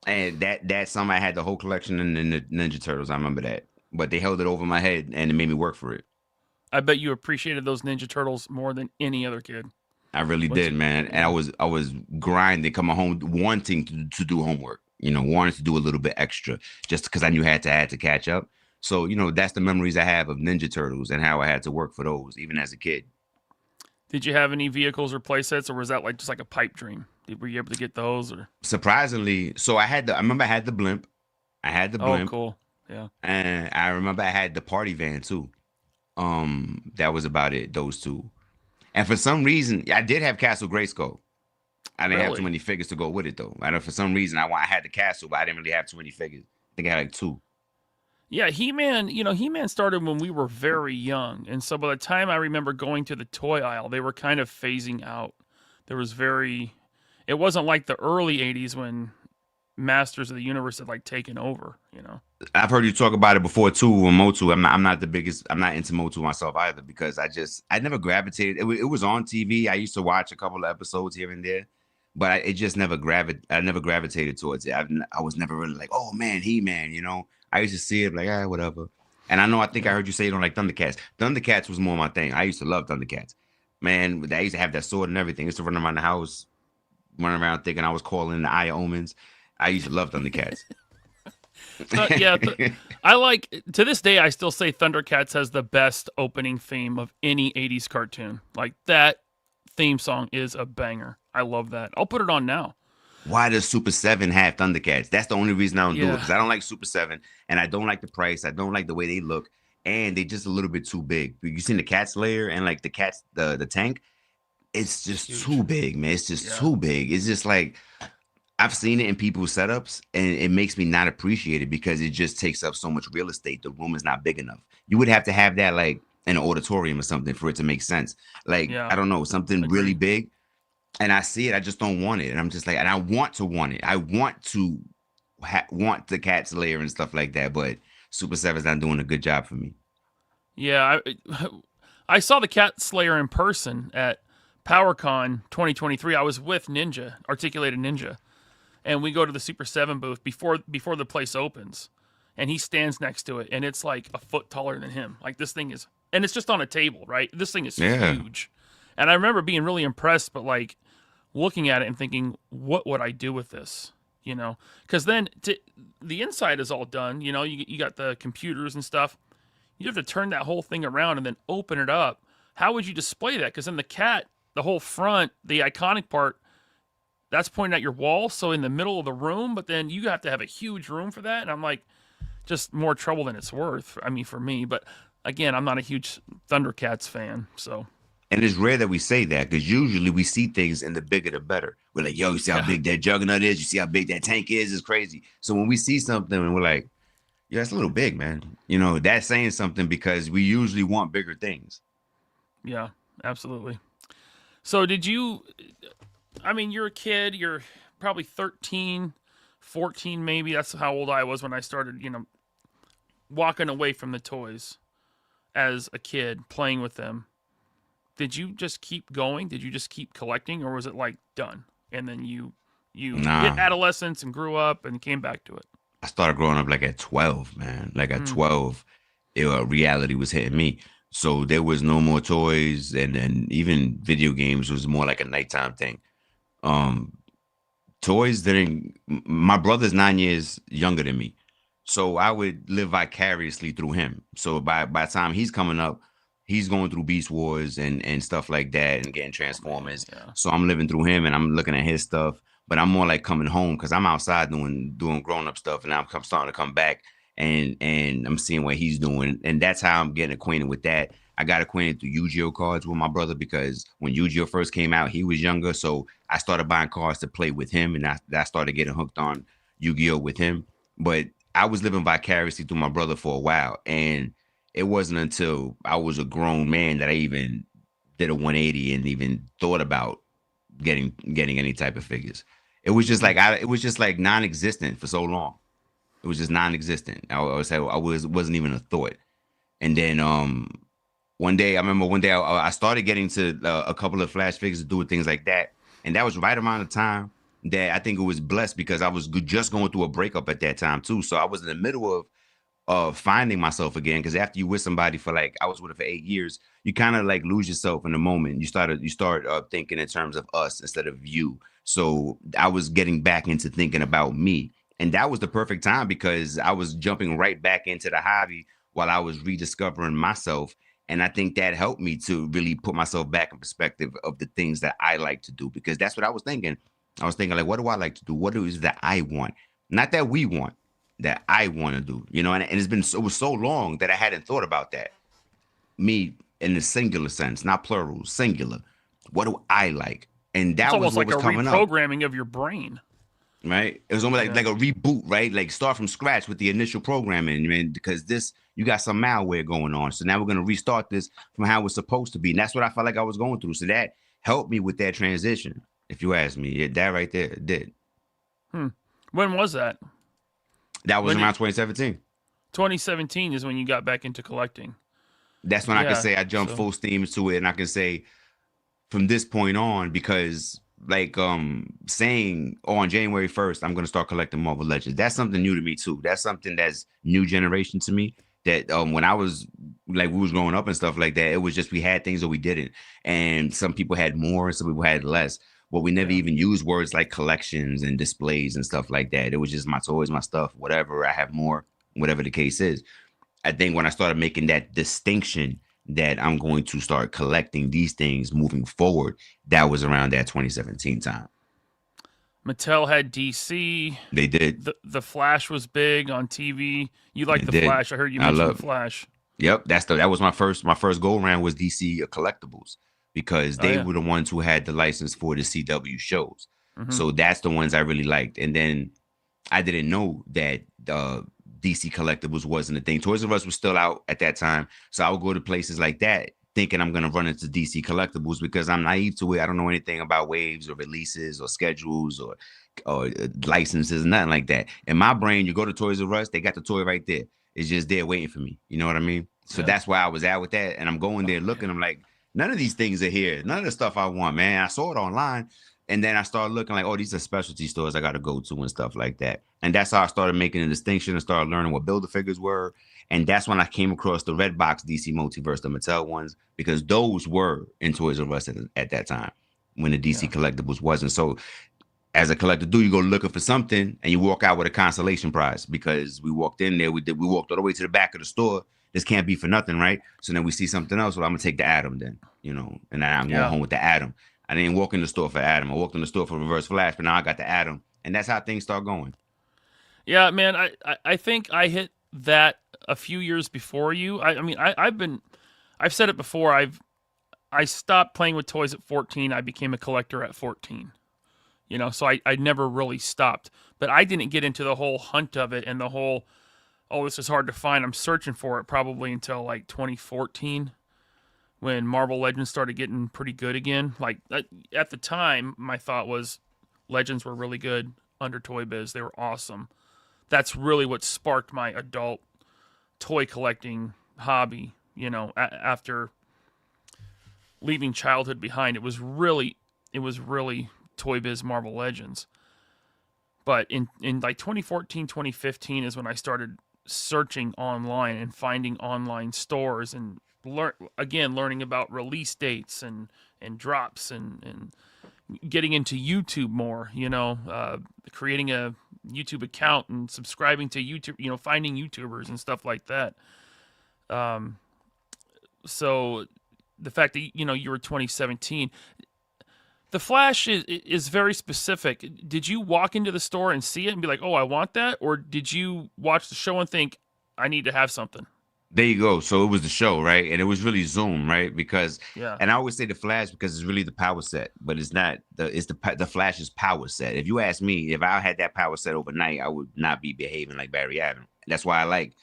and that summer I had the whole collection in the Ninja Turtles. I remember that. But they held it over my head, and it made me work for it. I bet you appreciated those Ninja Turtles more than any other kid. I really did, man. And I was grinding, coming home, wanting to do homework, wanting to do a little bit extra, just because I knew I had to catch up. So, that's the memories I have of Ninja Turtles and how I had to work for those, even as a kid. Did you have any vehicles or play sets, or was that just like a pipe dream? Were you able to get those? Or surprisingly, so I remember I had the blimp. Oh, cool. Yeah. And I remember I had the party van too. That was about it, those two. And for some reason, I did have Castle Grayskull. I didn't have too many figures to go with it though. I know for some reason I had the castle, but I didn't really have too many figures. I think I had like 2. Yeah, He-Man, He-Man started when we were very young. And so by the time I remember going to the toy aisle, they were kind of phasing out. It wasn't like the early 80s when Masters of the Universe had taken over, I've heard you talk about it before too, with Motu. I'm not into Motu myself either, because I never gravitated. It was on TV. I used to watch a couple of episodes here and there, but I never gravitated towards it. I was never really like, oh man, He-Man, I used to see it like, whatever. And I think I heard you say you don't like Thundercats. Thundercats was more my thing. I used to love Thundercats. Man, I used to have that sword and everything. I used to run around the house, running around thinking I was calling the Eye of Omens. I used to love Thundercats. To this day, I still say Thundercats has the best opening theme of any 80s cartoon. Like, that theme song is a banger. I love that. I'll put it on now. Why does Super 7 have Thundercats? That's the only reason I don't do it, because I don't like Super 7, and I don't like the price. I don't like the way they look, and they just a little bit too big. You seen the Cats layer and like the Cats, the tank? It's just too big, man. It's just too big. It's just like, I've seen it in people's setups, and it makes me not appreciate it because it just takes up so much real estate. The room is not big enough. You would have to have that like in an auditorium or something for it to make sense. Like, I don't know, something really big. And I see it, I just don't want it. And I'm just like, and I want to want it. I want to want the Cats layer and stuff like that, but Super 7's not doing a good job for me. Yeah, I saw the Cat Slayer in person at PowerCon 2023. I was with Articulated Ninja, and we go to the Super 7 booth before the place opens, and he stands next to it, and it's like a foot taller than him. Like, this thing is, and it's just on a table, right? This thing is huge. And I remember being really impressed, but looking at it and thinking, what would I do with this? Because then the inside is all done. You got the computers and stuff. You have to turn that whole thing around and then open it up. How would you display that? Because then the cat, the whole front, the iconic part, that's pointing at your wall. So in the middle of the room, but then you have to have a huge room for that. And I'm like, just more trouble than it's worth. I mean, for me. But again, I'm not a huge Thundercats fan, so. And it's rare that we say that, because usually we see things in the bigger the better. We're like, yo, you see how big that Juggernaut is? You see how big that tank is? It's crazy. So when we see something and we're like, yeah, it's a little big, man. That's saying something, because we usually want bigger things. Yeah, absolutely. So you're a kid, you're probably 13, 14 maybe. That's how old I was when I started, walking away from the toys as a kid, playing with them. did you just keep going? Did you just keep collecting, or was it like done? And then you hit Nah, adolescence and grew up and came back to it. I started growing up like at 12, man. Like at Mm. 12, reality was hitting me. So there was no more toys, and then even video games was more like a nighttime thing. Um, Toys didn't. My brother's 9 years younger than me, so I would live vicariously through him. So by the time he's coming up, he's going through Beast Wars and stuff like that, and getting Oh, man, Transformers. yeah. So I'm living through him, and I'm looking at his stuff. But I'm more like coming home because I'm outside doing grown up stuff, and now I'm starting to come back, and I'm seeing what he's doing, and that's how I'm getting acquainted with that. I got acquainted through Yu-Gi-Oh cards with my brother because when Yu-Gi-Oh first came out, he was younger, so I started buying cards to play with him, and I started getting hooked on Yu-Gi-Oh with him. But I was living vicariously through my brother for a while, and it wasn't until I was a grown man that I even did a 180 and even thought about getting any type of figures. It was just like it was just like non-existent for so long. It was just non-existent. Wasn't even a thought. And then one day, I remember one day I started getting to a couple of Flash figures to do with things like that, and that was right around the time that I think it was blessed because I was just going through a breakup at that time too. So I was in the middle of finding myself again because after you with somebody for like I was with her for 8 years, you kind of like lose yourself in the moment. You start thinking in terms of us instead of you. So I was getting back into thinking about me, and that was the perfect time because I was jumping right back into the hobby while I was rediscovering myself. And I think that helped me to really put myself back in perspective of the things that I like to do because that's what I was thinking. I was thinking like, what do I like to do? What is that I want? Not that we want, that I want to do, and it's been it was so long that I hadn't thought about that. Me in the singular sense, not plural, singular. What do I like? And It's that was almost what like a was coming up, reprogramming of your brain. right? It was almost Yeah. like a reboot, right? Like start from scratch with the initial programming, man, because this you got some malware going on. So now we're gonna restart this from how it's supposed to be. And that's what I felt like I was going through. So that helped me with that transition. If you ask me, that right there did. When was that? That was When around did 2017. 2017 is when you got back into collecting. That's when I can Yeah. say I jumped So full steam into it, and I can say from this point on because like saying on January 1st I'm going to start collecting Marvel Legends, that's something new to me too. That's something that's new generation to me that when I was like we was growing up and stuff like that, it was just we had things that we didn't, and some people had more and some people had less, but we never yeah. even used words like collections and displays and stuff like that. It was just my toys, my stuff, whatever. I have more, whatever the case is. I think when I started making that distinction that I'm going to start collecting these things moving forward, that was around that 2017 time. Mattel had DC. They did. The Flash was big on TV. You They like the did. Flash? I heard you I mention the love. Flash. Yep, that was my first go around was DC collectibles because Oh they yeah. were the ones who had the license for the CW shows. Mm-hmm. So that's the ones I really liked. And then I didn't know that DC collectibles wasn't a thing. Toys R Us was still out at that time, so I would go to places like that thinking I'm gonna run into DC collectibles because I'm naive to it. I don't know anything about waves or releases or schedules or licenses, nothing like that. In my brain, you go to Toys R Us, they got the toy right there. It's just there waiting for me. You know what I mean? So Yeah. that's why I was at with that, and I'm going there looking. I'm like, none of these things are here. None of the stuff I want, man. I saw it online. And then I started looking like, oh, these are specialty stores I got to go to and stuff like that. And that's how I started making a distinction and started learning what Build-A-Figures were. And that's when I came across the Red Box DC Multiverse, the Mattel ones, because those were in Toys R Us at that time when the DC collectibles wasn't. So as a collector you go looking for something and you walk out with a consolation prize because we walked in there, we walked all the way to the back of the store. This can't be for nothing, right? So then we see something else. Well, I'm going to take the Atom then, and I'm going home with the Atom. I didn't walk in the store for Atom. I walked in the store for Reverse Flash, but now I got the Atom. And that's how things start going. Yeah, man. I think I hit that a few years before you. I've said it before. I stopped playing with toys at 14. I became a collector at 14. So I never really stopped. But I didn't get into the whole hunt of it and the whole, oh, this is hard to find. I'm searching for it probably until like 2014. When Marvel Legends started getting pretty good again. Like at the time, my thought was Legends were really good under Toy Biz. They were awesome. That's really what sparked my adult toy collecting hobby. After leaving childhood behind. It was really Toy Biz Marvel Legends. But in like 2014, 2015 is when I started searching online and finding online stores and learning about release dates and drops and getting into YouTube more, creating a YouTube account and subscribing to YouTube, finding YouTubers and stuff like that. So the fact that, you were 2017, the Flash is very specific. Did you walk into the store and see it and be like, oh, I want that? Or did you watch the show and think, I need to have something? There you go. So it was the show, right? And it was really Zoom, right? Because, yeah. And I always say the Flash because it's really the power set, but it's not the Flash's power set. If you ask me, if I had that power set overnight, I would not be behaving like Barry Allen. That's why I like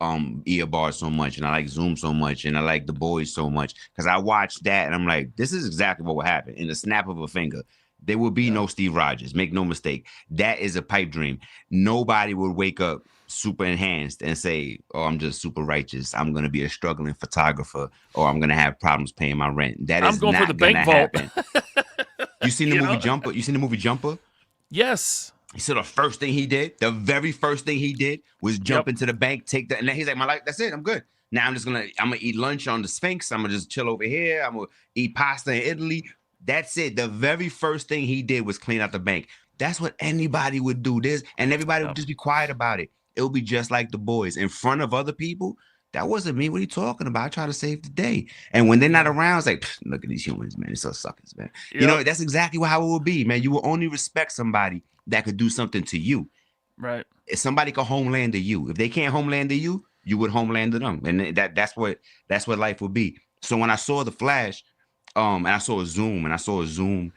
Earbars so much, and I like Zoom so much, and I like The Boys so much, because I watched that and I'm like, this is exactly what will happen in the snap of a finger. There will be no Steve Rogers. Make no mistake. That is a pipe dream. Nobody would wake up super enhanced and say, oh, I'm just super righteous. I'm going to be a struggling photographer, or I'm going to have problems paying my rent. That is not going to happen. You seen the movie Jumper? You seen the movie Jumper? Yes. So the first thing he did, the very first thing he did was jump into the bank, take that, and then he's like, my life, that's it, I'm good. Now I'm gonna eat lunch on the Sphinx. I'm gonna just chill over here. I'm gonna eat pasta in Italy. That's it. The very first thing he did was clean out the bank. That's what anybody would do. And everybody would just be quiet about it. It would be just like The Boys in front of other people. That wasn't me. What are you talking about? I try to save the day. And when they're not around, it's like, look at these humans, man. They're so suckers, man. Yep. That's exactly how it will be, man. You will only respect somebody that could do something to you. Right. If somebody could homeland to you, if they can't homeland to you, you would homeland to them. And that's what life would be. So when I saw the Flash, and I saw a Zoom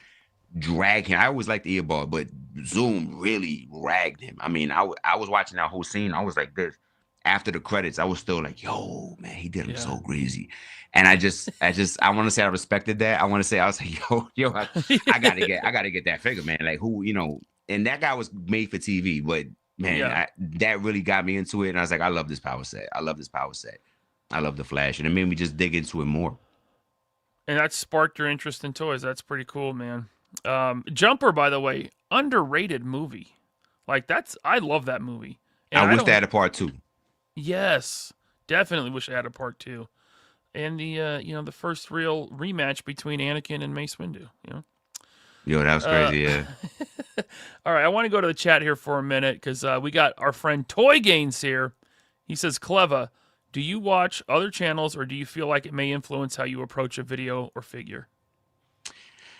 drag him. I always liked the Earball, but Zoom really ragged him. I mean, I was watching that whole scene. I was like this. After the credits, I was still like, yo, man, he did him so crazy. And I want to say I respected that. I want to say, I was like, yo, I gotta get that figure, man. Like who, and that guy was made for TV, but man, that really got me into it. And I was like, I love this power set. I love the Flash. And it made me just dig into it more. And that sparked your interest in toys. That's pretty cool, man. Jumper, by the way, underrated movie. Like I love that movie. And I wish they had a part 2. Yes, definitely wish I had a part 2. And the first real rematch between Anakin and Mace Windu. Yo, that was crazy. Yeah. All right, I want to go to the chat here for a minute because we got our friend Toy Gains here. He says, Cleva, do you watch other channels, or do you feel like it may influence how you approach a video or figure?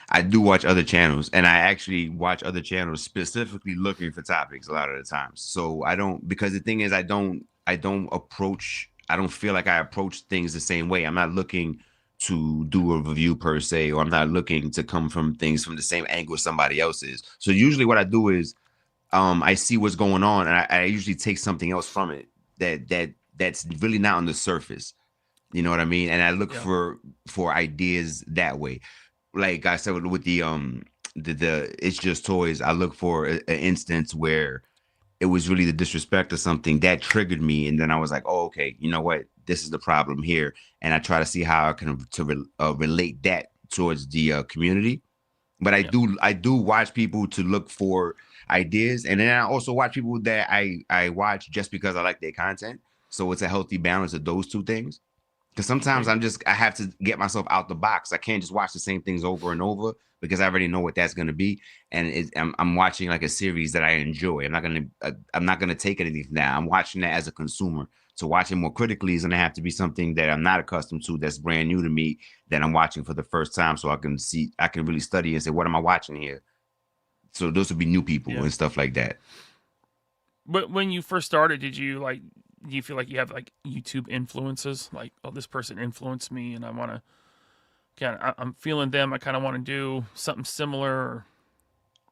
I do watch other channels, and I actually watch other channels specifically looking for topics a lot of the times. So I don't, because the thing is, I don't feel like I approach things the same way. I'm not looking to do a review per se, or I'm not looking to come from things from the same angle as somebody else is. So usually what I do is I see what's going on, and I usually take something else from it that's really not on the surface. You know what I mean? And I look for ideas that way. Like I said with the It's Just Toys, I look for an instance where it was really the disrespect or something that triggered me, and then I was like, oh, okay, you know what? This is the problem here, and I try to see how I can relate that towards the community. But I do watch people to look for ideas, and then I also watch people that I watch just because I like their content. So it's a healthy balance of those two things. Because sometimes I have to get myself out the box. I can't just watch the same things over and over because I already know what that's going to be. And I'm watching like a series that I enjoy. I'm not gonna take anything from that. I'm watching that as a consumer. So watching more critically is going to have to be something that I'm not accustomed to, that's brand new to me, that I'm watching for the first time, so I can really study and say, what am I watching here? So those would be new people and stuff like that. But when you first started, do you feel like you have like YouTube influences? Like, oh, this person influenced me, and I want to I'm feeling them. I kind of want to do something similar.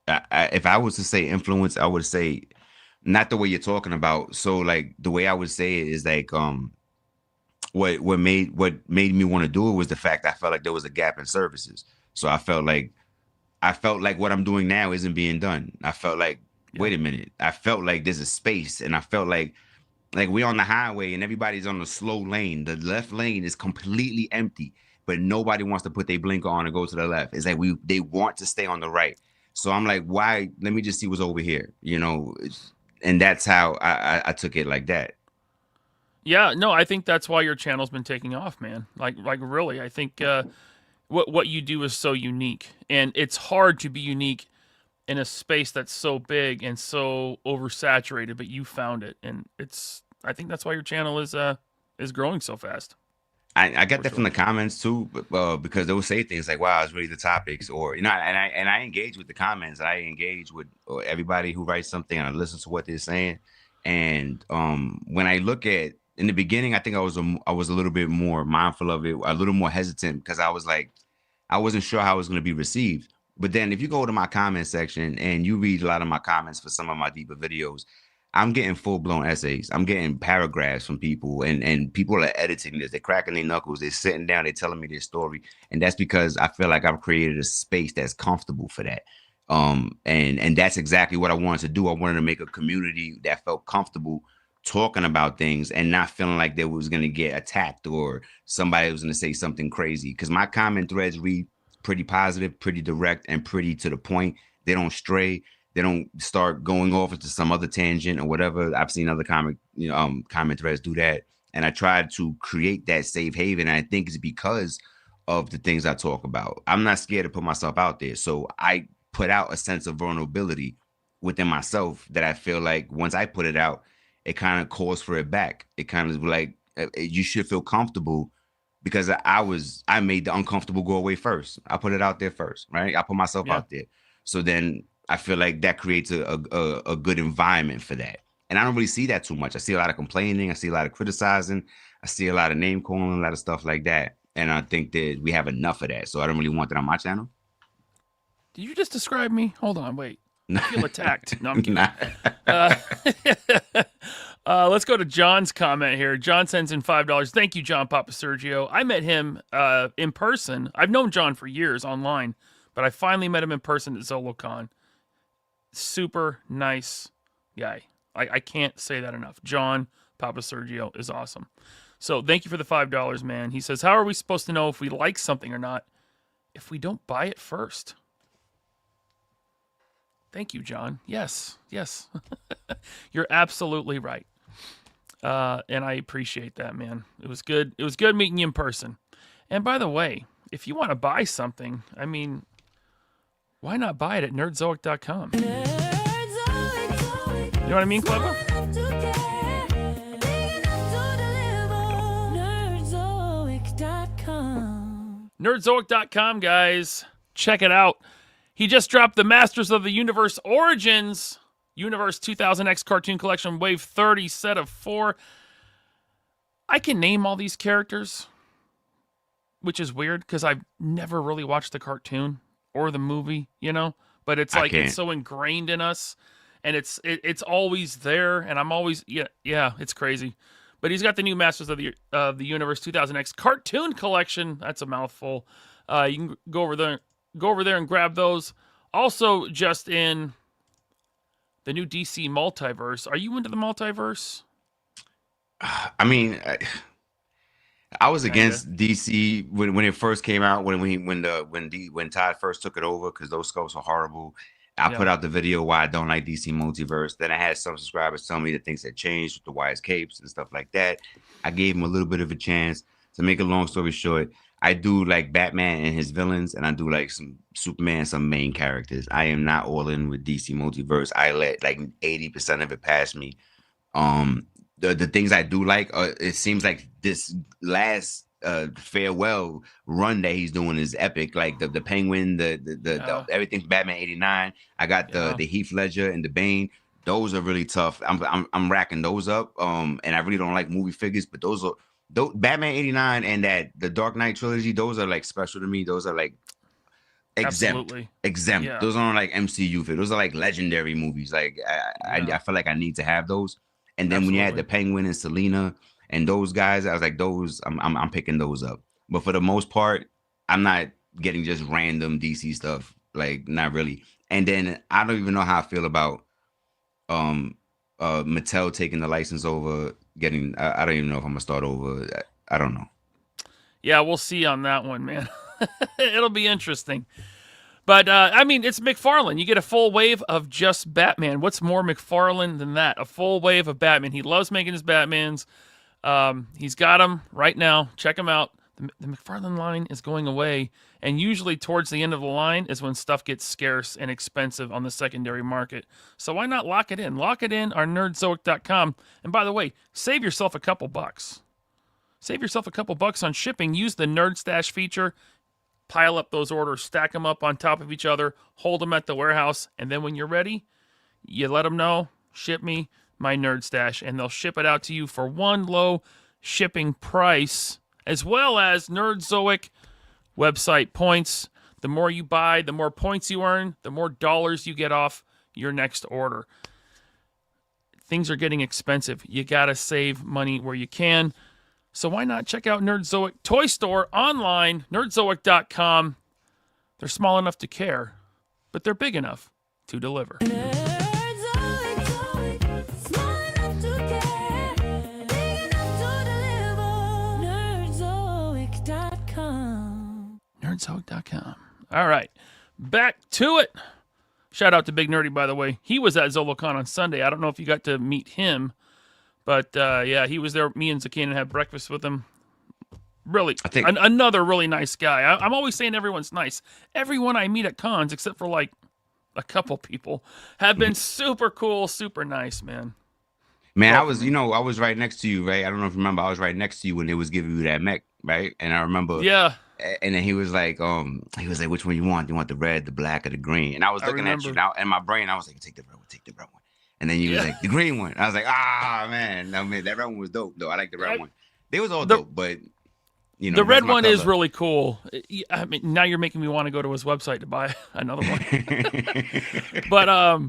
If I was to say influence, I would say not the way you're talking about. So like the way I would say it is like what made me want to do it was the fact I felt like there was a gap in services. So I felt like what I'm doing now isn't being done. I felt like, wait a minute. I felt like there's a space, and I felt like we're on the highway and everybody's on the slow lane. The left lane is completely empty, but nobody wants to put their blinker on and go to the left. It's like they want to stay on the right. So I'm like, why? Let me just see what's over here, and that's how I took it like that. Yeah, no, I think that's why your channel's been taking off, man. Like really, I think what you do is so unique, and it's hard to be unique in a space that's so big and so oversaturated. But you found it, and I think that's why your channel is growing so fast. I get that from the comments too, because they will say things like, "Wow, it's really the topics," or and I engage with the comments. I engage with everybody who writes something, and I listen to what they're saying. And when I look at in the beginning, I think I was a little bit more mindful of it, a little more hesitant because I was like, I wasn't sure how it was going to be received. But then if you go to my comment section and you read a lot of my comments for some of my deeper videos, I'm getting full-blown essays. I'm getting paragraphs from people, and people are editing this. They're cracking their knuckles. They're sitting down. They're telling me their story. And that's because I feel like I've created a space that's comfortable for that. And that's exactly what I wanted to do. I wanted to make a community that felt comfortable talking about things and not feeling like they was going to get attacked or somebody was going to say something crazy. Because my comment threads read pretty positive, pretty direct, and pretty to the point. They don't stray. They don't start going off into some other tangent or whatever. I've seen other comment threads do that. And I tried to create that safe haven. And I think it's because of the things I talk about. I'm not scared to put myself out there. So I put out a sense of vulnerability within myself that I feel like once I put it out, it kind of calls for it back. It kind of like, you should feel comfortable because I made the uncomfortable go away first. I put it out there first, right? I put myself out there. So then I feel like that creates a good environment for that. And I don't really see that too much. I see a lot of complaining. I see a lot of criticizing. I see a lot of name calling, a lot of stuff like that. And I think that we have enough of that. So I don't really want that on my channel. Did you just describe me? Hold on, wait. I feel attacked. No, I'm kidding. Let's go to John's comment here. John sends in $5. Thank you, John Papa Sergio. I met him in person. I've known John for years online, but I finally met him in person at Zolocon. Super nice guy. I can't say that enough. John Papa Sergio is awesome. So thank you for the $5, man. He says, how are we supposed to know if we like something or not if we don't buy it first? Thank you, John. Yes. You're absolutely right. And I appreciate that, man. It was good. It was good meeting you in person. And by the way, if you want to buy something, I mean, why not buy it at nerdzoic.com? You know what I mean, Cleva? Nerdzoic.com, guys. Check it out. He just dropped the Masters of the Universe Origins Universe 2000X Cartoon Collection Wave 30 set of 4. I can name all these characters, which is weird because I've never really watched the cartoon or the movie, but it's like it's so ingrained in us and it's always there and I'm always it's crazy. But he's got the new Masters of the Universe 2000X Cartoon Collection. That's a mouthful. You can go over there and grab those. Also, just in the new DC Multiverse. Are you into the Multiverse? I mean, I was against DC when it first came out. When Todd first took it over, because those scopes were horrible. I put out the video why I don't like DC Multiverse. Then I had some subscribers tell me that things had changed with the Wise Capes and stuff like that. I gave him a little bit of a chance. To make a long story short, I do like Batman and his villains, and I do like some Superman, some main characters. I am not all in with DC Multiverse. I let like 80% of it pass me. The things I do like, it seems like this last farewell run that he's doing is epic. Like the Penguin, the everything from Batman 89. I got the Heath Ledger and the Bane. Those are really tough. I'm racking those up. And I really don't like movie figures, but those Batman 89 and the Dark Knight trilogy, those are like special to me. Those are like exempt. Yeah. Those aren't like MCU figures. Those are like legendary movies. Like I feel like I need to have those. And then when you had the Penguin and Selena and those guys, I was like, those I'm picking those up. But for the most part, I'm not getting just random DC stuff. Like not really. And then I don't even know how I feel about Mattel taking the license over. I don't even know if I'm gonna start over. I don't know. Yeah, we'll see on that one, man. It'll be interesting. But, I mean, it's McFarlane. You get a full wave of just Batman. What's more McFarlane than that? A full wave of Batman. He loves making his Batmans. He's got them right now. Check them out. The McFarlane line is going away. And usually towards the end of the line is when stuff gets scarce and expensive on the secondary market. So why not lock it in? Lock it in on Nerdzoic.com. And by the way, save yourself a couple bucks. Save yourself a couple bucks on shipping. Use the Nerd Stash feature. Pile up those orders, stack them up on top of each other, hold them at the warehouse, and then when you're ready, you let them know, ship me my Nerd Stash, and they'll ship it out to you for one low shipping price, as well as Nerdzoic website points. The more you buy, the more points you earn, the more dollars you get off your next order. Things are getting expensive. You got to save money where you can. So why not check out Nerdzoic Toy Store online, nerdzoic.com. They're small enough to care, but they're big enough to deliver. Nerdzoic, small enough to care, big enough to deliver. Nerdzoic.com. Nerdzoic.com. All right, back to it. Shout out to Big Nerdy, by the way. He was at Zolocon on Sunday. I don't know if you got to meet him. But, yeah, he was there. Me and Zakina had breakfast with him. Really, another really nice guy. I'm always saying everyone's nice. Everyone I meet at cons, except for, like, a couple people, have been super cool, super nice, man. Man, I was right next to you, right? I don't know if you remember. I was right next to you when they was giving you that mech, right? And I remember. Yeah. And then he was like, which one you want? Do you want the red, the black, or the green? And I was looking at you now in my brain. I was like, take the red one. And then you was like, the green one. I was like, man. I mean, that red one was dope, though. I like the red one. They was all dope, but, you know. The red one is really cool. I mean, now you're making me want to go to his website to buy another one. But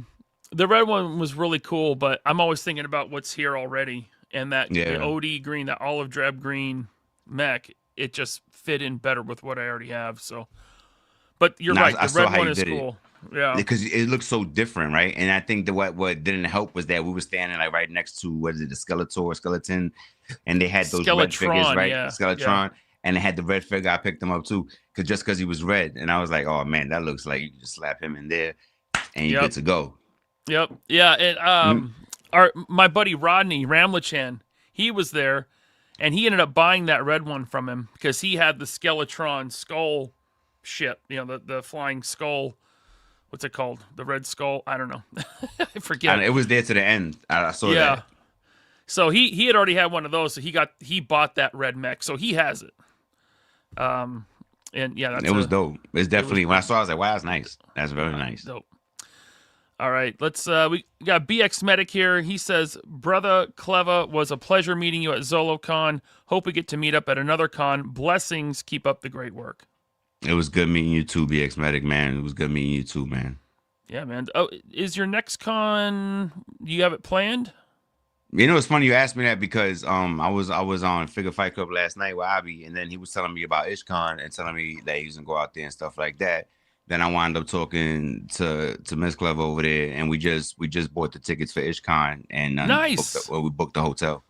the red one was really cool, but I'm always thinking about what's here already. And that the OD green, that olive drab green mech, it just fit in better with what I already have. So, but you're right. The red one is cool. Yeah, because it looks so different, right? And I think that what didn't help was that we were standing like right next to the skeleton, and they had those red figures, right? Yeah. Skeletron, and they had the red figure. I picked them up too, because he was red, and I was like, oh man, that looks like you can just slap him in there, and you're good to go. Yep, yeah, and my buddy Rodney Ramlichan, he was there, and he ended up buying that red one from him because he had the Skeletron skull ship, the flying skull. What's it called? The Red Skull? I don't know. I forget. It was there to the end. I saw that. Yeah. So he had already had one of those. So he bought that red mech. So he has it. And yeah, it was dope. It's definitely when I saw it, I was like, wow, that's nice. That's very nice. Dope. All right, let's. We got BX Medic here. He says, "Brother Cleva, was a pleasure meeting you at Zolocon. Hope we get to meet up at another con. Blessings. Keep up the great work." It was good meeting you too, BX Medic, man. It was good meeting you too, man. Yeah, man. Oh, is your next con? Do you have it planned? You know, it's funny you asked me that because I was on Figure Fight Club last night with Abby, and then he was telling me about IshCon and telling me that he was gonna go out there and stuff like that. Then I wound up talking to Miss Cleva over there, and we just bought the tickets for IshCon, and nice. We booked the hotel.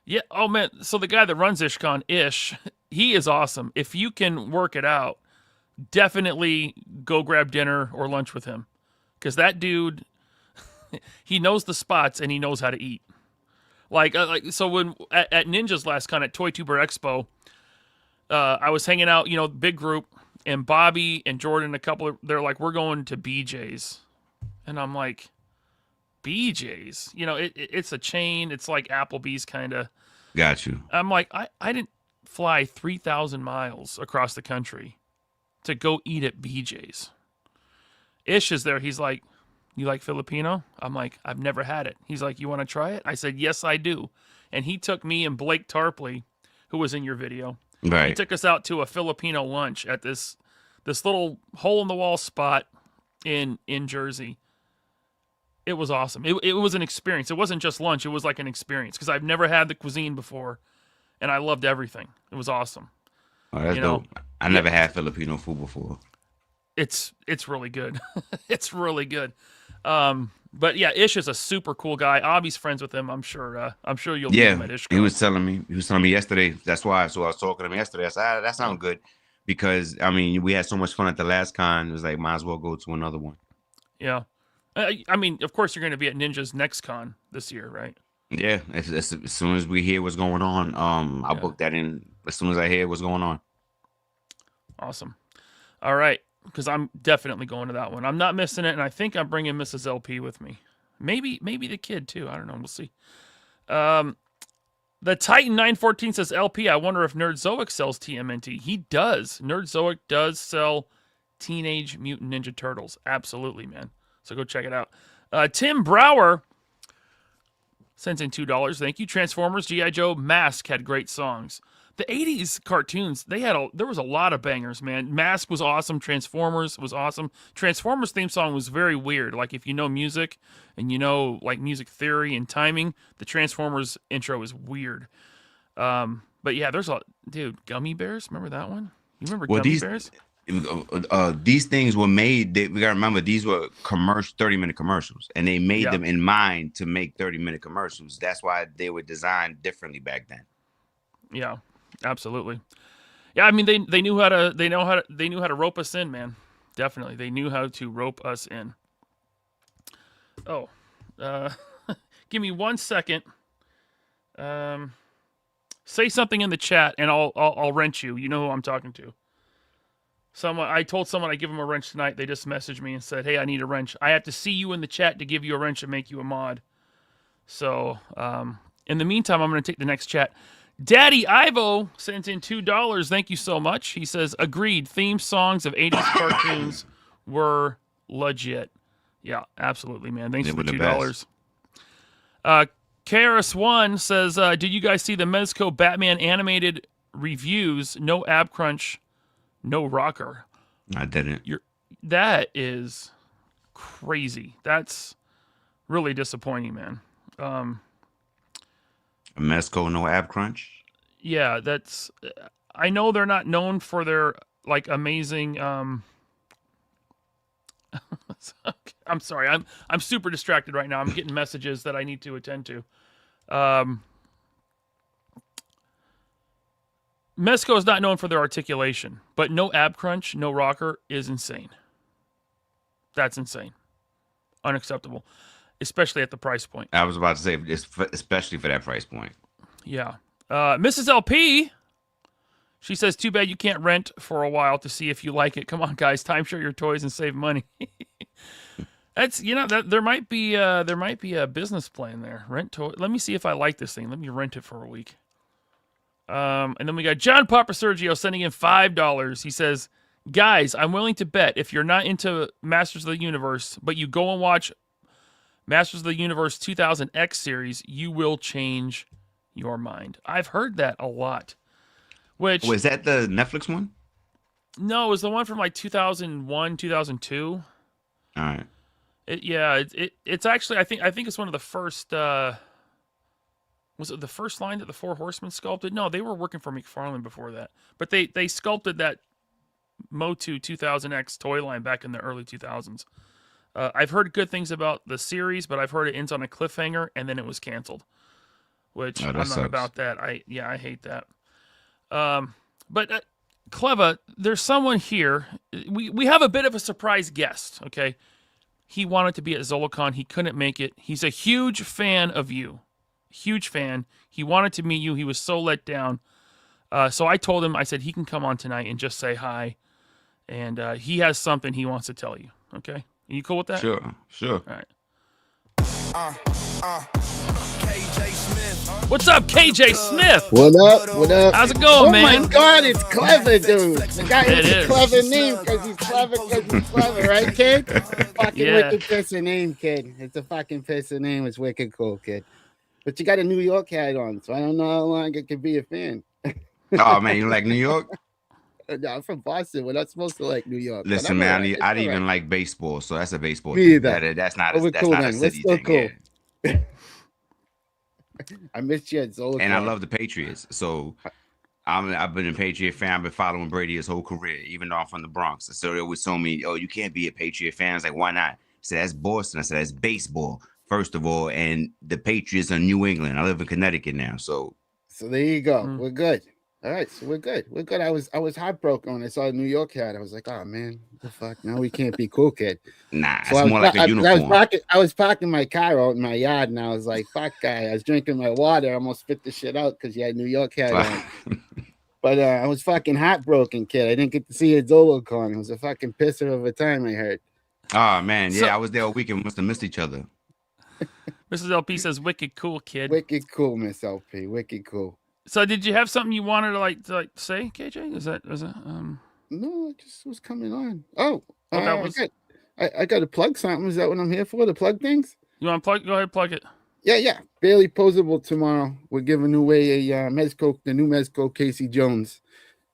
Yeah. Oh man. So the guy that runs IshCon, he is awesome. If you can work it out, definitely go grab dinner or lunch with him, because that dude, he knows the spots and he knows how to eat. Like so when at Ninja's last con at Toy Tuber Expo, I was hanging out, big group, and Bobby and Jordan, they're like, we're going to BJ's, and I'm like, BJ's, it's a chain, it's like Applebee's kind of. Got you. I'm like, I didn't fly 3,000 miles across the country to go eat at BJ's. Ish is there. He's like, you like Filipino? I'm like, I've never had it. He's like, you want to try it? I said, yes, I do. And he took me and Blake Tarpley, who was in your video. Right. He took us out to a Filipino lunch at this little hole-in-the-wall spot in Jersey. It was awesome. It was an experience. It wasn't just lunch. It was like an experience because I've never had the cuisine before, and I loved everything. It was awesome. Oh, that's dope. I never had Filipino food before. It's really good. It's really good. But yeah, Ish is a super cool guy. Abby's friends with him. I'm sure you'll meet him Yeah, at IshCon. he was telling me yesterday. That's why. So I was talking to him yesterday. I said, that sounds good, because I mean, we had so much fun at the last con. It was like, might as well go to another one. Yeah. I mean, of course, you're going to be at Ninja's next con this year, right? Yeah, as soon as we hear what's going on, I'll book that in as soon as I hear what's going on. Awesome. All right, because I'm definitely going to that one. I'm not missing it, and I think I'm bringing Mrs. LP with me. Maybe the kid too. I don't know. We'll see. The Titan 914 says, LP, I wonder if Nerdzoic sells TMNT. He does. Nerdzoic does sell Teenage Mutant Ninja Turtles. Absolutely, man. So go check it out. Tim Brower sends in $2. Thank you. Transformers, G.I. Joe, Mask had great songs. The 80s cartoons, there was a lot of bangers, man. Mask was awesome. Transformers was awesome. Transformers theme song was very weird. Like, if you know music and you know, like, music theory and timing, the Transformers intro is weird. But yeah, there's dude, Gummy Bears. Remember that one? You remember Gummy Bears? These things were made. We gotta remember, these were 30-minute commercials, and they made them in mind to make 30-minute commercials. That's why they were designed differently back then. Yeah, absolutely. Yeah, I mean, they knew how to rope us in, man. Definitely, they knew how to rope us in. Oh, give me 1 second. Say something in the chat, and I'll wrench you. You know who I'm talking to. I told someone I'd give them a wrench tonight. They just messaged me and said, hey, I need a wrench. I have to see you in the chat to give you a wrench and make you a mod. So, in the meantime, I'm going to take the next chat. Daddy Ivo sent in $2. Thank you so much. He says, agreed. Theme songs of 80s cartoons were legit. Yeah, absolutely, man. Thanks for the $2. KRS1 says, did you guys see the Mezco Batman animated reviews? No ab crunch. No rocker. I didn't. That is crazy. That's really disappointing, man. Mezco, no ab crunch. Yeah, that's. I know they're not known for their like amazing. I'm sorry. I'm super distracted right now. I'm getting messages that I need to attend to. Mezco is not known for their articulation, but no ab crunch, no rocker is insane. That's insane. Unacceptable. Especially at the price point. I was about to say, especially for that price point. Yeah. Mrs. LP, she says, too bad you can't rent for a while to see if you like it. Come on, guys, timeshare your toys and save money. That's, there might be a business plan there. Rent toy. Let me see if I like this thing. Let me rent it for a week. And then we got John Papa Sergio sending in $5. He says, guys, I'm willing to bet if you're not into Masters of the Universe, but you go and watch Masters of the Universe 2000X series, you will change your mind. I've heard that a lot. Was that the Netflix one? No, it was the one from like 2001, 2002. All right. It's actually, I think it's one of the first. Was it the first line that the Four Horsemen sculpted? No, they were working for McFarlane before that. But they sculpted that Motu 2000X toy line back in the early 2000s. I've heard good things about the series, but I've heard it ends on a cliffhanger and then it was canceled. Which I'm not about that. I hate that. But Cleva, there's someone here. We have a bit of a surprise guest, okay? He wanted to be at Zolocon. He couldn't make it. He's a huge fan of you. Huge fan. He wanted to meet you. He was so let down. So I told him, I said, he can come on tonight and just say hi. And he has something he wants to tell you. Okay? Are you cool with that? Sure. All right. KJ Smith. What's up, KJ Smith? What up? How's it going, man? Oh my God, it's Cleva, dude. The guy has a clever name because he's clever, right, kid? Fucking wicked pissing name, kid. It's a fucking pissing name. It's wicked cool, kid. But you got a New York hat on, so I don't know how long I could be a fan. Oh, man, you like New York? No, I'm from Boston. We're not supposed to like New York. Listen, man, I didn't even like baseball, so that's a baseball Me thing. either. That's not We're cool, a city thing. Cool. Yeah. I missed you at Zolocon. And I love the Patriots, so I've been a Patriot fan. I've been following Brady his whole career, even though I'm from the Bronx. So they always told me, oh, you can't be a Patriot fan. I was like, why not? said, that's Boston. I said, that's baseball, first of all. And the Patriots are New England. I live in Connecticut now. So there you go. Mm. We're good. All right, so we're good. We're good. I was heartbroken when I saw New York hat. I was like, oh man, what the fuck? Now we can't be cool, kid. nah, So it's more like a uniform. I was parking my car out in my yard, and I was like, fuck, guy. I was drinking my water. I almost spit the shit out because you had New York hat on. But I was fucking heartbroken, kid. I didn't get to see a Zolocon. It was a fucking pisser of a time, I heard. Oh man, yeah, I was there all weekend. We must have missed each other. Mrs. LP says, "Wicked cool, kid." Wicked cool, Miss LP. Wicked cool. So, did you have something you wanted to like say, KJ? Is that No, it just was coming on. Oh, that was... I got to plug something. Is that what I'm here for? To plug things? You want to plug? Go ahead, plug it. Yeah. Barely Posable tomorrow. We're giving away a Mezco, the new Mezco Casey Jones.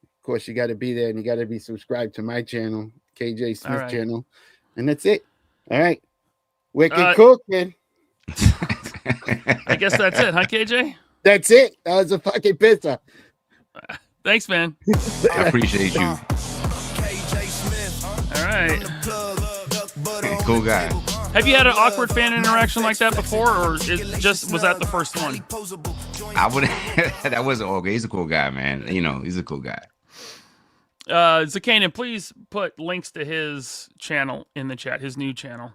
Of course, you got to be there, and you got to be subscribed to my channel, KJ Smith channel, and that's it. All right, wicked cool, kid. I guess that's it, huh, KJ? That's it. That was a fucking pizza. Thanks, man. I appreciate you. All right. Cool guy. Have you had an awkward fan interaction like that before, or was that the first one? I would. That wasn't okay. He's a cool guy, man. You know, he's a cool guy. Zakanan, please put links to his channel in the chat, his new channel,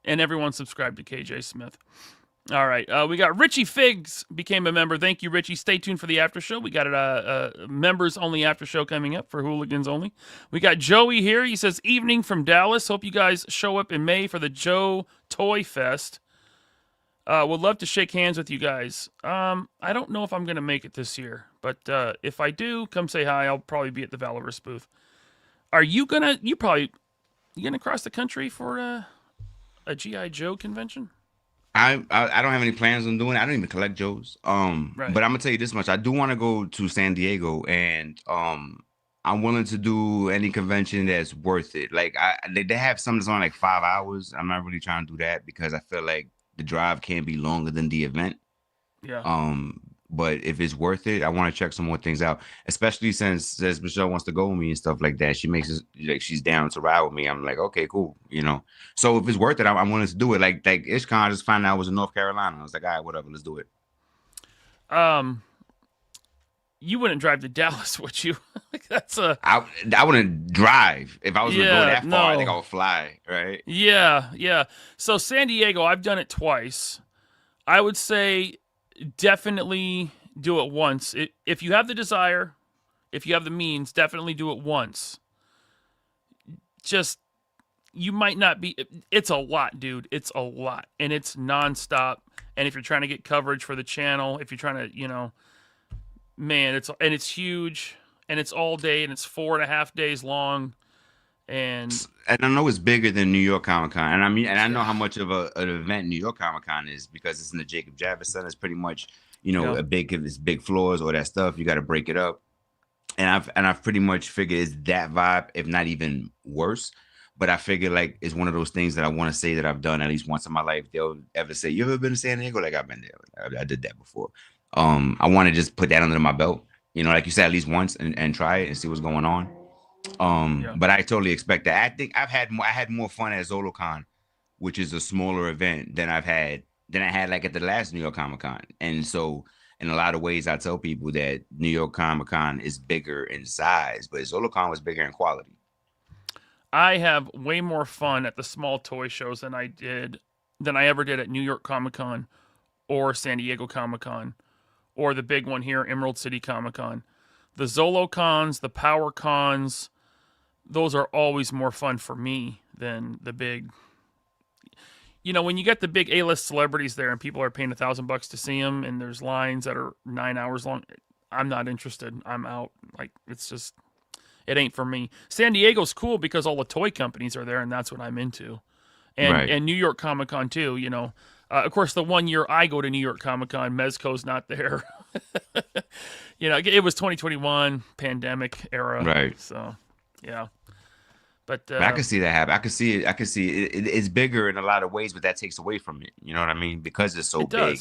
and everyone subscribe to KJ Smith. All right, we got Richie Figs became a member. Thank you, Richie. Stay tuned for the after show. We got a members only after show coming up for hooligans only. We got Joey here. He says, evening from Dallas. Hope you guys show up in May for the Joe Toy Fest. Would love to shake hands with you guys. I don't know if I'm going to make it this year, but if I do, come say hi. I'll probably be at the Valorous booth. Are you going to, you going to cross the country for a G.I. Joe convention? I don't have any plans on doing it. I don't even collect Joes. Right. But I'm gonna tell you this much. I do want to go to San Diego, and I'm willing to do any convention that's worth it. Like they have some that's on like 5 hours. I'm not really trying to do that because I feel like the drive can be longer than the event. Yeah. But if it's worth it, I want to check some more things out, especially since Michelle wants to go with me and stuff like that. She makes it like she's down to ride with me. I'm like, okay, cool, you know. So if it's worth it, I'm willing to do it. Like IshCon, I just found out I was in North Carolina. I was like, all right, whatever, let's do it. You wouldn't drive to Dallas, would you? Like that's I wouldn't drive if I was gonna go that far. I think I would fly, right? Yeah. So San Diego, I've done it twice. I would say definitely do it once. If you have the desire, if you have the means, definitely do it once. Just, you might not be, it's a lot, dude. It's a lot. And it's nonstop. And if you're trying to get coverage for the channel, if you're trying to, man, it's huge. And it's all day, and it's 4.5 days long. And I know it's bigger than New York Comic Con, and I know how much of an event New York Comic Con is because it's in the Jacob Javits Center. It's pretty much it's big floors, all that stuff. You got to break it up, and I've pretty much figured it's that vibe, if not even worse. But I figure like it's one of those things that I want to say that I've done at least once in my life. They'll ever say, "You ever been to San Diego?" Like I've been there. I did that before. I want to just put that under my belt, like you said, at least once and try it and see what's going on. But I totally expect that. I think I had more fun at Zolocon, which is a smaller event than I had like at the last New York Comic Con. And so in a lot of ways, I tell people that New York Comic Con is bigger in size, but Zolocon was bigger in quality. I have way more fun at the small toy shows than I ever did at New York Comic Con or San Diego Comic Con or the big one here, Emerald City Comic Con. The Zolocons, the Power Cons, those are always more fun for me than the big. When you get the big A-list celebrities there and people are paying $1,000 to see them, and there's lines that are 9 hours long, I'm not interested. I'm out. Like it's just, it ain't for me. San Diego's cool because all the toy companies are there, and that's what I'm into. And New York Comic Con too. Of course, the 1 year I go to New York Comic Con, Mezco's not there. It was 2021 pandemic era, right? So, yeah. But I can see that happen. I can see it. It's bigger in a lot of ways, but that takes away from it. You know what I mean? Because it's so big.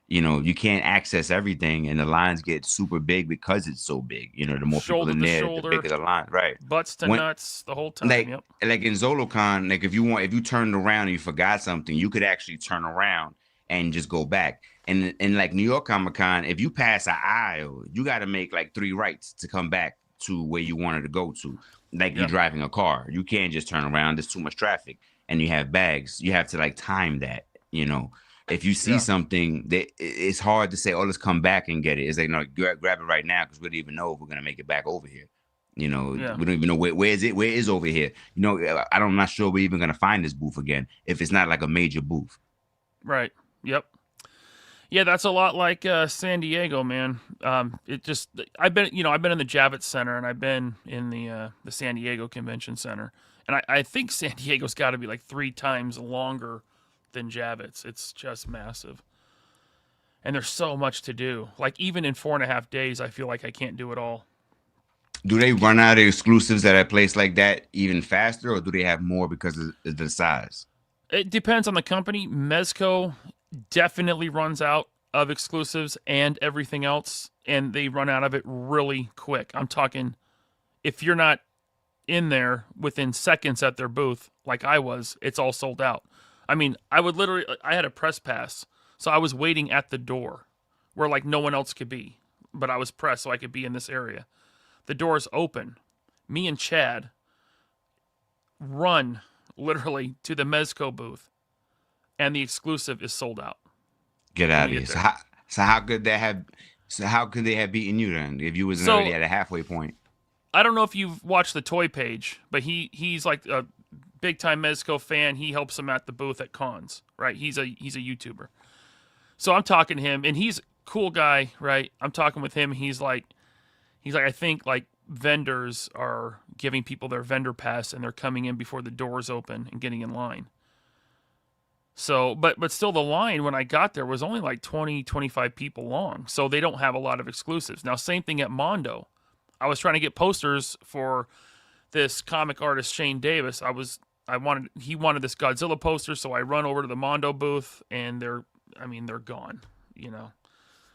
you can't access everything, and the lines get super big because it's so big. The more people Shoulder in to there, the shoulder, bigger the line. Right. butts to When nuts, the whole time. like Yep. like in Zolocon, like if you turned around and you forgot something, you could actually turn around and just go back. And in like New York Comic Con, if you pass an aisle, you got to make like 3 rights to come back to where you wanted to go to. Like you're Yep. driving a car, you can't just turn around. There's too much traffic, and you have bags. You have to like time that. If you see Yeah. something that it's hard to say, oh, let's come back and get it. It's like, no, grab it right now because we don't even know if we're gonna make it back over here. Yeah. We don't even know where is it. Where is over here? I'm not sure we're even gonna find this booth again if it's not like a major booth. Right. Yep. Yeah, that's a lot like San Diego, man. It just I've been in the Javits Center and I've been in the San Diego Convention Center, and I think San Diego's got to be like 3 times longer than Javits. It's just massive, and there's so much to do. Like even in 4.5 days, I feel like I can't do it all. Do they run out of exclusives at a place like that even faster, or do they have more because of the size? It depends on the company. Mezco definitely runs out of exclusives and everything else, and they run out of it really quick. I'm talking, if you're not in there within seconds at their booth, like I was, it's all sold out. I mean, I had a press pass, so I was waiting at the door where like no one else could be, but I was pressed so I could be in this area. The door's open. Me and Chad run literally to the Mezco booth, and the exclusive is sold out. Get out of here. So how could they have beaten you then if you wasn't already at a halfway point? I don't know if you've watched the toy page, but he's like a big time Mezco fan. He helps them at the booth at cons, right? He's a YouTuber. So I'm talking to him, and he's a cool guy, right? I'm talking with him. He's like, I think like vendors are giving people their vendor pass, and they're coming in before the doors open and getting in line. So, but still the line when I got there was only like 20, 25 people long. So they don't have a lot of exclusives. Now, same thing at Mondo. I was trying to get posters for this comic artist, Shane Davis. He wanted this Godzilla poster. So I run over to the Mondo booth, and they're gone,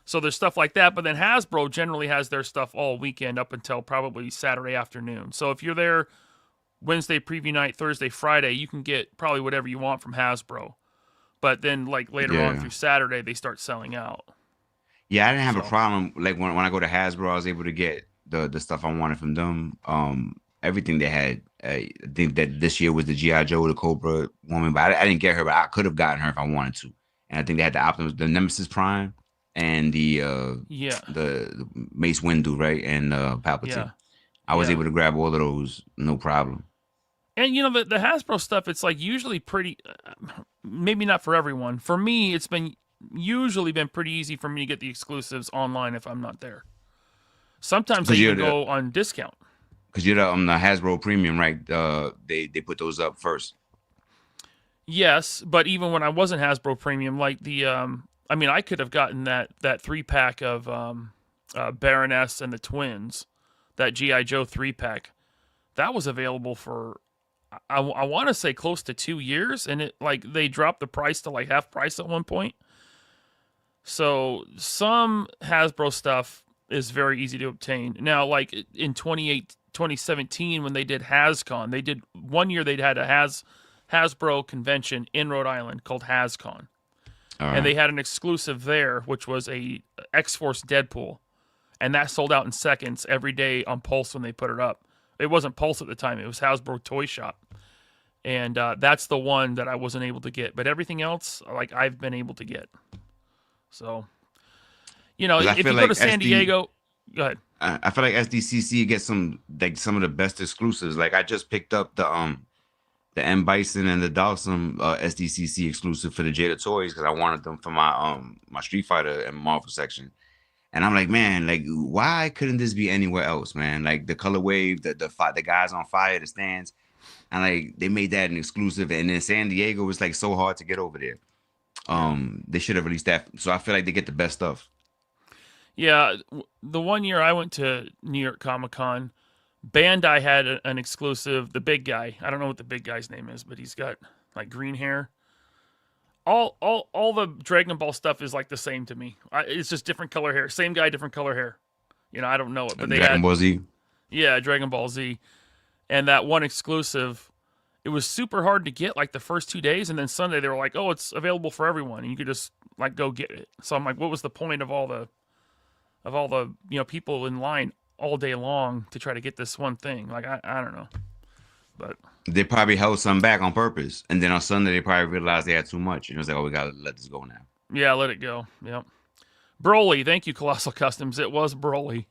So there's stuff like that. But then Hasbro generally has their stuff all weekend up until probably Saturday afternoon. So if you're there Wednesday preview night, Thursday, Friday, you can get probably whatever you want from Hasbro. But then, like later on through Saturday, they start selling out. Yeah, I didn't have a problem. Like when I go to Hasbro, I was able to get the stuff I wanted from them. Everything they had. I think that this year was the G.I. Joe, the Cobra woman, but I didn't get her. But I could have gotten her if I wanted to. And I think they had the Optimus, the Nemesis Prime, and the Mace Windu, right, and Palpatine. Yeah. I was able to grab all of those, no problem. And the Hasbro stuff, it's like usually pretty, maybe not for everyone. For me, it's usually been pretty easy for me to get the exclusives online if I'm not there. Sometimes they even go on discount. Because you're on the Hasbro Premium, right? They put those up first. Yes, but even when I wasn't Hasbro Premium, like I could have gotten that 3-pack of Baroness and the Twins, that G.I. Joe 3-pack. That was available for, I want to say close to 2 years, and it like they dropped the price to like half price at one point. So some Hasbro stuff is very easy to obtain. Now, like in 2017 when they did HasCon, 1 year they had a Hasbro convention in Rhode Island called HasCon. Right. And they had an exclusive there, which was a X-Force Deadpool. And that sold out in seconds every day on Pulse when they put it up. It wasn't Pulse at the time. It was Hasbro Toy Shop. And that's the one that I wasn't able to get. But everything else, like, I've been able to get. So, if you go to San Diego, go ahead. I feel like SDCC gets some of the best exclusives. Like, I just picked up the M. Bison and the Dawson SDCC exclusive for the Jada Toys because I wanted them for my my Street Fighter and Marvel section. And I'm like, man, like, why couldn't this be anywhere else, man? Like the color wave, the guys on fire, the stands, and like they made that an exclusive. And in San Diego, it's like so hard to get over there. They should have released that. So I feel like they get the best stuff. Yeah, the 1 year I went to New York Comic Con, Bandai had an exclusive. The big guy, I don't know what the big guy's name is, but he's got like green hair. all the Dragon Ball stuff is like the same to me. It's just different color hair. Same guy, different color hair. I don't know it, but they Dragon had Ball Z. yeah, Dragon Ball Z, and that one exclusive. It was super hard to get like the first 2 days, and then Sunday they were like, "Oh, it's available for everyone," and you could just like go get it. So I'm like, what was the point of all the people in line all day long to try to get this one thing? Like I don't know, but They probably held some back on purpose, and then on Sunday they probably realized they had too much, and it was like, "Oh, we gotta let this go now." yeah, let it go. Yep. Broly, thank you, Colossal Customs. It was Broly,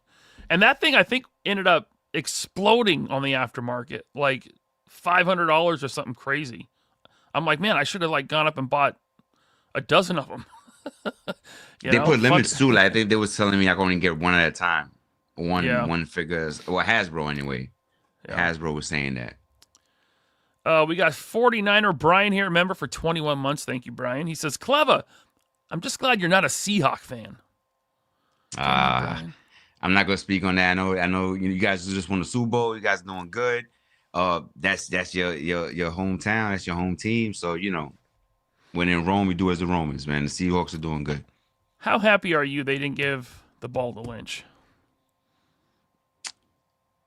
and that thing I think ended up exploding on the aftermarket, like $500 or something crazy. I'm like, man, I should have like gone up and bought a dozen of them. They put limits too. Like I think they was telling me I can only get one at a time. One figures. Well, Hasbro anyway. Yeah. Hasbro was saying that. We got 49er Brian here, member for 21 months. Thank you, Brian. He says, Cleva, I'm just glad you're not a Seahawk fan. I'm not gonna speak on that. I know you guys just won the Super Bowl. You guys are doing good. That's your hometown. That's your home team. So when in Rome, you do as the Romans, man. The Seahawks are doing good. How happy are you they didn't give the ball to Lynch?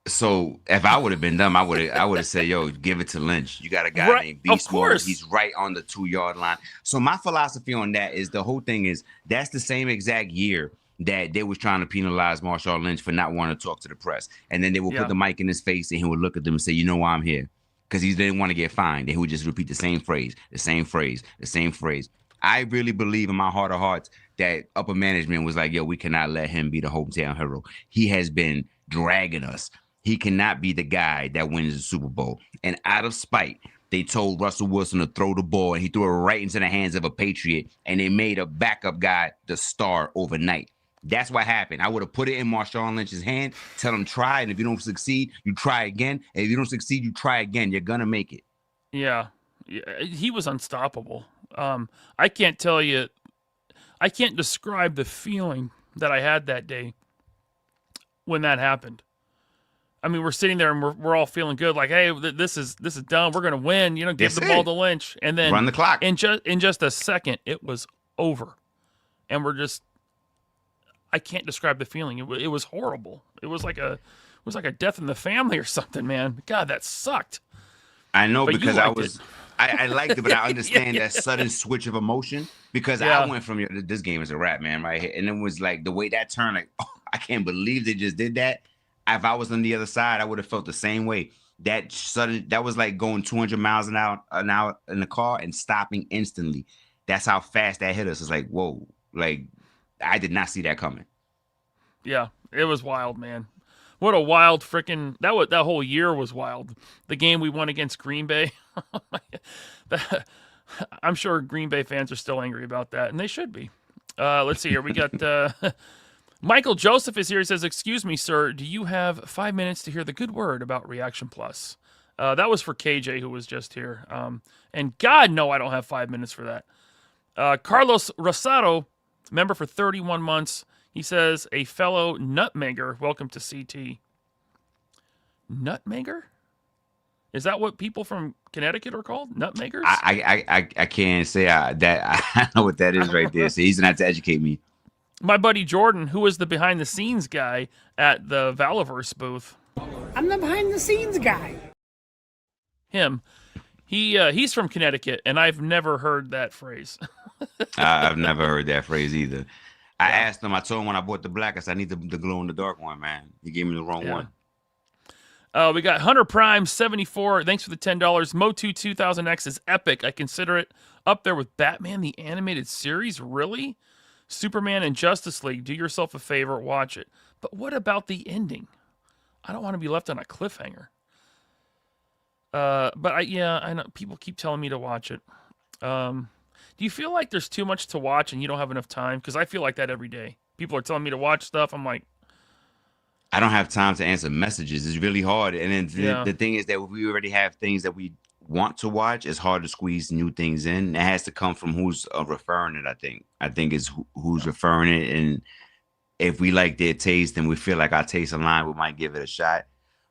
So if I would have been them, I would have said, "Yo, give it to Lynch. You got a guy named Beast Mode. He's right on the 2-yard line." So my philosophy on that is the whole thing is that's the same exact year that they was trying to penalize Marshawn Lynch for not wanting to talk to the press, and then they would put the mic in his face and he would look at them and say, "You know why I'm here?" Because he didn't want to get fined. And he would just repeat the same phrase, the same phrase, the same phrase. I really believe in my heart of hearts that upper management was like, "Yo, we cannot let him be the hometown hero. He has been dragging us. He cannot be the guy that wins the Super Bowl." And out of spite, they told Russell Wilson to throw the ball, and he threw it right into the hands of a Patriot, and they made a backup guy the star overnight. That's what happened. I would have put it in Marshawn Lynch's hand, tell him try, and if you don't succeed, you try again. And if you don't succeed, you try again. You're gonna make it. Yeah, he was unstoppable. I can't tell you, I can't describe the feeling that I had that day when that happened. I mean, we're sitting there and we're all feeling good, like, hey, this is done. We're gonna win. Give the ball to Lynch, and then run the clock. In just a second, it was over, and I can't describe the feeling. It was horrible. It was like a death in the family or something, man. God, that sucked. I know, but because I liked it, but I understand that sudden switch of emotion because I went from this game is a wrap, man, right here, and it was like the way that turned, like, oh, I can't believe they just did that. If I was on the other side, I would have felt the same way. That was like going 200 miles an hour in the car and stopping instantly. That's how fast that hit us. It's like, whoa, like I did not see that coming. Yeah, it was wild, man. What a wild freaking that whole year was wild. The game we won against Green Bay. I'm sure Green Bay fans are still angry about that, and they should be. Let's see here. We got Michael Joseph is here. He says, "Excuse me, sir. Do you have 5 minutes to hear the good word about Reaction Plus?" That was for KJ, who was just here. And God, no, I don't have 5 minutes for that. Carlos Rosado, member for 31 months. He says, "A fellow nutmegger, welcome to CT." Nutmegger? Is that what people from Connecticut are called? Nutmeggers? I can't say that. I know what that is right there. So he's gonna have to educate me. My buddy Jordan, who is the behind the scenes guy at the Valiverse booth. I'm the behind the scenes guy. Him. He's from Connecticut, and I've never heard that phrase. I've never heard that phrase either. I asked him, I told him when I bought the black, I said, I need the glow in the dark one, man. He gave me the wrong one. We got Hunter Prime 74. Thanks for the $10. Motu 2000X is epic. I consider it up there with Batman the Animated Series. Really? Superman and Justice League. Do yourself a favor, watch it. But what about the ending? I don't want to be left on a cliffhanger. But I know people keep telling me to watch it. Do you feel like there's too much to watch and you don't have enough time? Because I feel like that every day. People are telling me to watch stuff. I'm like, I don't have time to answer messages. It's really hard. And then the thing is that we already have things that we want to watch. It's hard to squeeze new things in. It has to come from who's referring it, I think it's who's referring it. And if we like their taste and we feel like our taste align, we might give it a shot.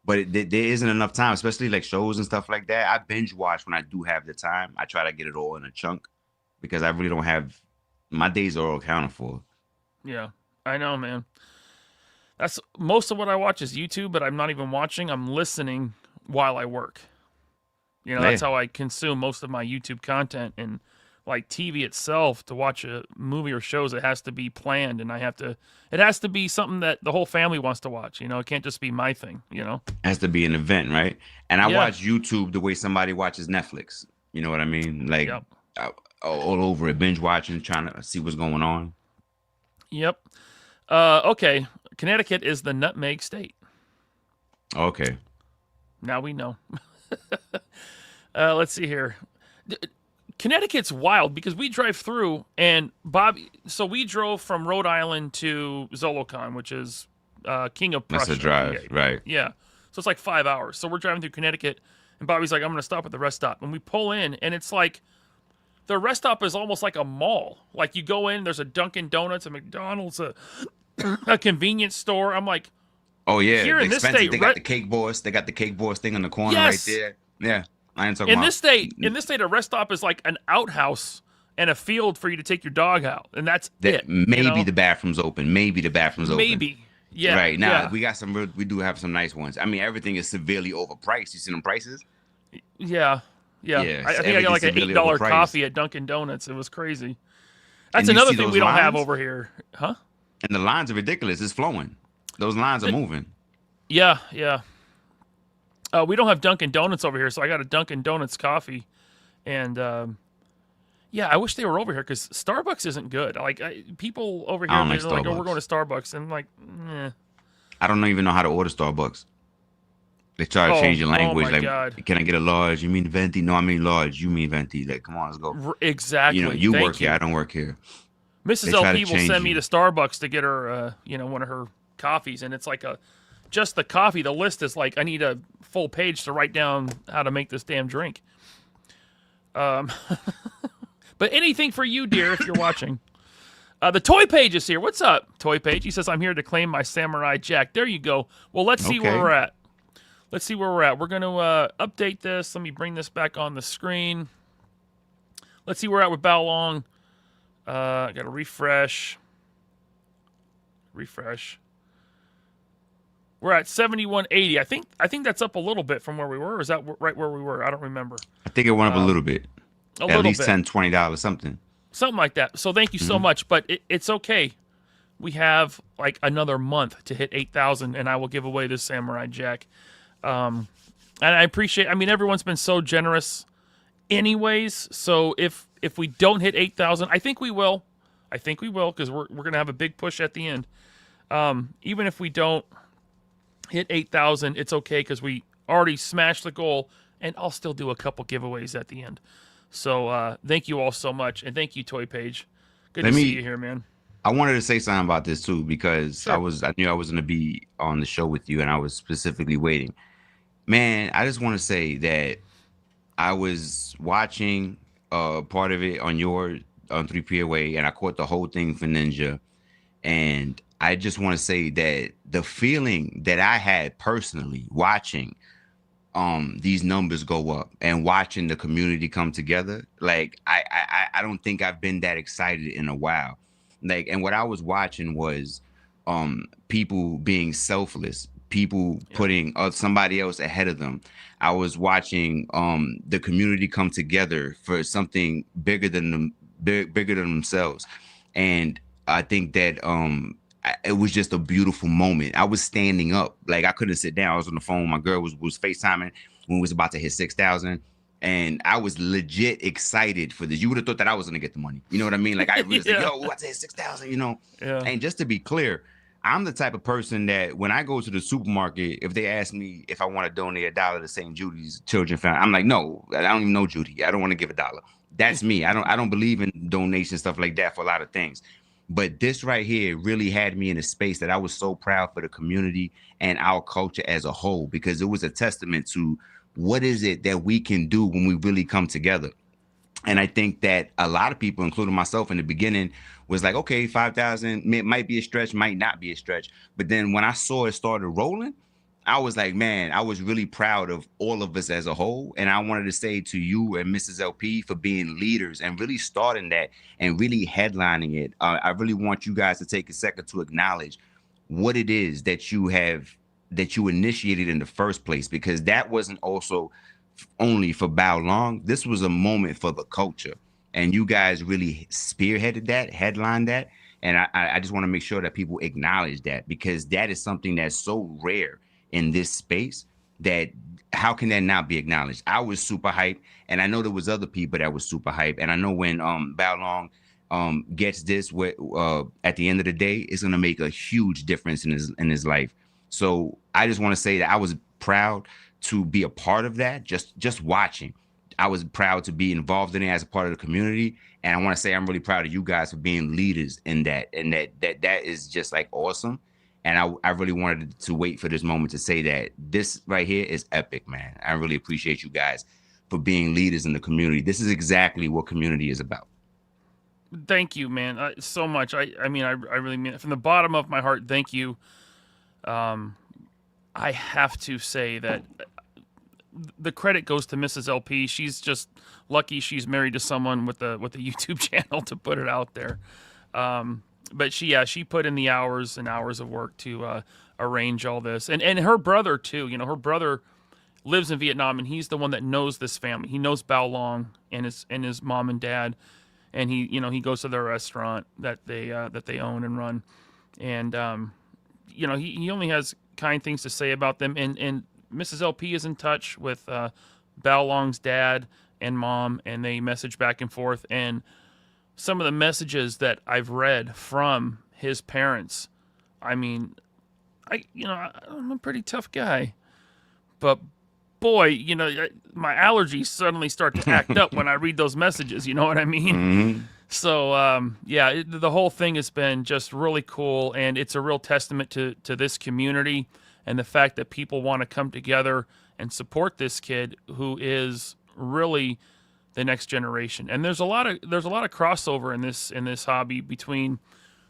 But there isn't enough time, especially like shows and stuff like that. I binge watch when I do have the time. I try to get it all in a chunk because I really don't have my days are all accounted for. Yeah, I know, man. That's most of what I watch is YouTube, but I'm not even watching. I'm listening while I work. You know, that's how I consume most of my YouTube content. And like TV itself, to watch a movie or shows, it has to be planned, and it has to be something that the whole family wants to watch. You know, it can't just be my thing. You know, It has to be an event, right? And I watch YouTube the way somebody watches Netflix. You know what I mean? Like all over it, binge watching, trying to see what's going on. Yep. Okay. Connecticut is the nutmeg state. Okay. Now we know. Let's see here. Connecticut's wild because we drive through, and Bobby. So we drove from Rhode Island to Zolocon, which is King of Prussia. That's a drive, right? Yeah. So it's like 5 hours. So we're driving through Connecticut, and Bobby's like, "I'm going to stop at the rest stop." And we pull in, and it's like the rest stop is almost like a mall. Like you go in, there's a Dunkin' Donuts, a McDonald's, a convenience store. I'm like, oh yeah, here in this state, they got the Cake Boss. They got the Cake Boss thing on the corner right there. Yeah. I ain't talking in about. this state, a rest stop is like an outhouse and a field for you to take your dog out, and that's it. Maybe the bathroom's open. Maybe the bathroom's open. Maybe, yeah. Right now, we got some. We do have some nice ones. I mean, everything is severely overpriced. You see them prices? Yeah. I think I got like an $8 coffee at Dunkin' Donuts. It was crazy. That's another thing we don't have over here, huh? And the lines are ridiculous. It's flowing. Those lines are moving. Yeah. We don't have Dunkin' Donuts over here, so I got a Dunkin' Donuts coffee, and I wish they were over here because Starbucks isn't good. Like people over here, they're like, "Oh, we're going to Starbucks," and I'm like, eh. I don't even know how to order Starbucks. They try to change your language. God. Can I get a large? You mean venti? No, I mean large. You mean venti? Like, come on, let's go. Exactly. You know, you work here. I don't work here. Mrs. LP will send me to Starbucks to get her, one of her coffees, and it's like just the coffee. The list is like, I need a full page to write down how to make this damn drink. But anything for you, dear, if you're watching. The Toy Page is here. What's up, Toy Page? He says, I'm here to claim my Samurai Jack. There you go. Well, let's see where we're at. We're going to update this. Let me bring this back on the screen. Let's see where we're at with Bao Long. I got to refresh. We're at 7180. I think that's up a little bit from where we were. Or is that right where we were? I don't remember. I think it went up a little bit. At least $10, $20, something. Something like that. So thank you so much. But it's okay. We have like another month to hit 8,000, and I will give away this Samurai Jack. And I appreciate. I mean, everyone's been so generous, anyways. So if we don't hit 8,000, I think we will. Because we're gonna have a big push at the end. Even if we don't hit 8,000, it's okay because we already smashed the goal, and I'll still do a couple giveaways at the end. So thank you all so much, and thank you, Toy Page. Good to see you here, man. I wanted to say something about this too because I knew I was going to be on the show with you, and I was specifically waiting. Man, I just want to say that I was watching part of it on 3POA, and I caught the whole thing for Ninja, and I just want to say that the feeling that I had personally watching these numbers go up and watching the community come together, like I don't think I've been that excited in a while. Like, and what I was watching was people being selfless, people putting somebody else ahead of them. I was watching the community come together for something bigger than themselves, and I think that it was just a beautiful moment. I was standing up, like I couldn't sit down. I was on the phone. My girl was FaceTiming when we was about to hit 6,000. And I was legit excited for this. You would have thought that I was going to get the money. You know what I mean? Like I was like, yo, what's it, 6,000, you know? Yeah. And just to be clear, I'm the type of person that when I go to the supermarket, if they ask me if I want to donate $1 to St. Judy's Children's Foundation, I'm like, no, I don't even know Judy. I don't want to give $1. That's me. I don't believe in donation stuff like that for a lot of things. But this right here really had me in a space that I was so proud for the community and our culture as a whole, because it was a testament to what is it that we can do when we really come together. And I think that a lot of people, including myself in the beginning, was like, okay, 5,000 might be a stretch, might not be a stretch. But then when I saw it started rolling, I was like, man, I was really proud of all of us as a whole. And I wanted to say to you and Mrs. LP for being leaders and really starting that and really headlining it. I really want you guys to take a second to acknowledge what it is that you initiated in the first place, because that wasn't also only for Bao Long. This was a moment for the culture. And you guys really spearheaded that, headlined that. And I just want to make sure that people acknowledge that, because that is something that's so rare in this space that how can that not be acknowledged? I was super hyped, and I know there was other people that was super hyped. And I know when Bao Long gets this, at the end of the day, it's gonna make a huge difference in his life. So I just want to say that I was proud to be a part of that. Just watching, I was proud to be involved in it as a part of the community. And I want to say I'm really proud of you guys for being leaders in that, and that is just like awesome. And I really wanted to wait for this moment to say that this right here is epic, man. I really appreciate you guys for being leaders in the community. This is exactly what community is about. Thank you, man, so much. I mean, I really mean it from the bottom of my heart. Thank you. I have to say that the credit goes to Mrs. LP. She's just lucky she's married to someone with a YouTube channel to put it out there. But she put in the hours and hours of work to arrange all this, and her brother too. You know, her brother lives in Vietnam, and he's the one that knows this family. He knows Bao Long and his mom and dad, and he goes to their restaurant that they own and run, and he only has kind things to say about them. And Mrs. LP is in touch with Bao Long's dad and mom, and they message back and forth. And some of the messages that I've read from his parents, I mean, I'm a pretty tough guy, but boy, my allergies suddenly start to act up when I read those messages. You know what I mean? Mm-hmm. So, the whole thing has been just really cool, and it's a real testament to this community and the fact that people want to come together and support this kid who is really the next generation. And there's a lot of crossover in this hobby between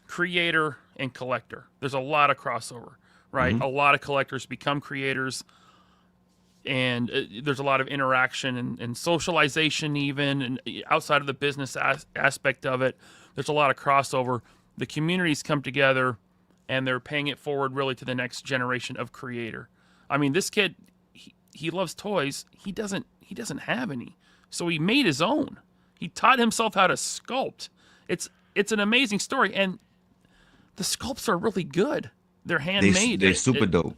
creator and collector. There's a lot of crossover, right? Mm-hmm. A lot of collectors become creators, and there's a lot of interaction and socialization, even, and outside of the business aspect of it. There's a lot of crossover. The communities come together, and they're paying it forward really to the next generation of creator. I mean, this kid, he loves toys. He doesn't have any. So he made his own. He taught himself how to sculpt. It's an amazing story, and the sculpts are really good. They're handmade. They're super dope.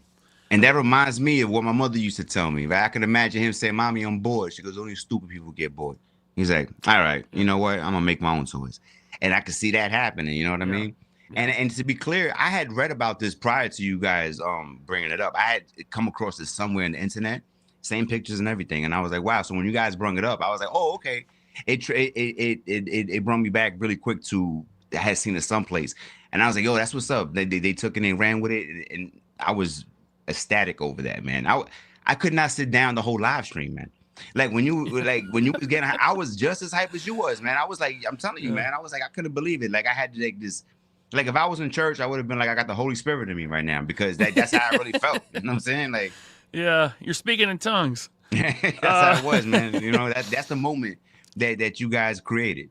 And that reminds me of what my mother used to tell me. Right? I can imagine him saying, "Mommy, I'm bored." She goes, "Only stupid people get bored." He's like, "All right, you know what? I'm gonna make my own toys," and I could see that happening. You know what I mean? Yeah. And to be clear, I had read about this prior to you guys bringing it up. I had come across this somewhere in the internet, same pictures and everything, and I was like, wow. So when you guys brought it up, I was like, oh, okay. It brought me back really quick to I had seen it someplace, and I was like, yo, that's what's up. They took it and ran with it, and I was ecstatic over that, man. I could not sit down the whole live stream, man. Like when you was getting, I was just as hype as you was, man. I was like, I'm telling you, man. I was like, I couldn't believe it. Like I had to like this. Like if I was in church, I would have been like, I got the Holy Spirit in me right now, because that's how I really felt. You know what I'm saying? Like, yeah, you're speaking in tongues. That's how it was, man. You know, that's the moment that you guys created.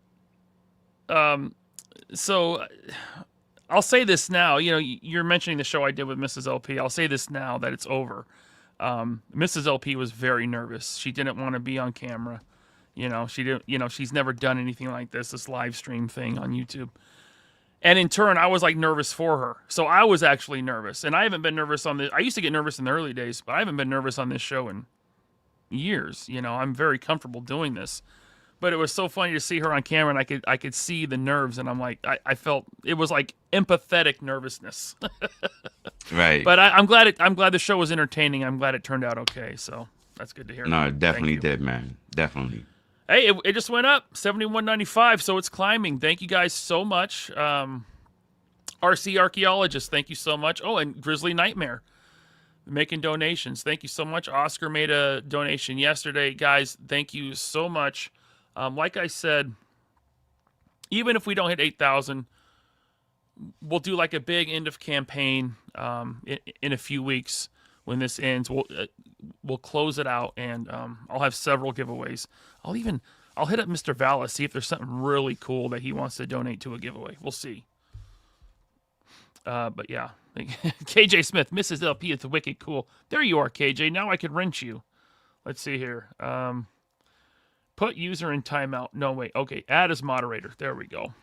So I'll say this now. You know, you're mentioning the show I did with Mrs. LP. I'll say this now that it's over. Mrs. LP was very nervous. She didn't want to be on camera. You know, she didn't. You know, she's never done anything like this live stream thing on YouTube. And in turn, I was like nervous for her. So I was actually nervous. And I haven't been nervous on this. I used to get nervous in the early days, but I haven't been nervous on this show in years. You know, I'm very comfortable doing this. But it was so funny to see her on camera, and I could see the nerves, and I'm like, I felt it was like empathetic nervousness. Right. But I'm glad the show was entertaining. I'm glad it turned out okay. So that's good to hear. No, it definitely did, man. Definitely. Hey, it just went up, $71.95, so it's climbing. Thank you guys so much. RC Archaeologist, thank you so much. Oh, and Grizzly Nightmare making donations. Thank you so much. Oscar made a donation yesterday. Guys, thank you so much. Like I said, even if we don't hit 8,000, we'll do like a big end of campaign in a few weeks when this ends, we'll close it out, and I'll have several giveaways. I'll hit up Mr. Vallis, see if there's something really cool that he wants to donate to a giveaway. We'll see. But yeah, KJ Smith, Mrs. LP, it's wicked cool. There you are, KJ. Now I could wrench you. Let's see here. Put user in timeout. No, wait. Okay, add as moderator. There we go.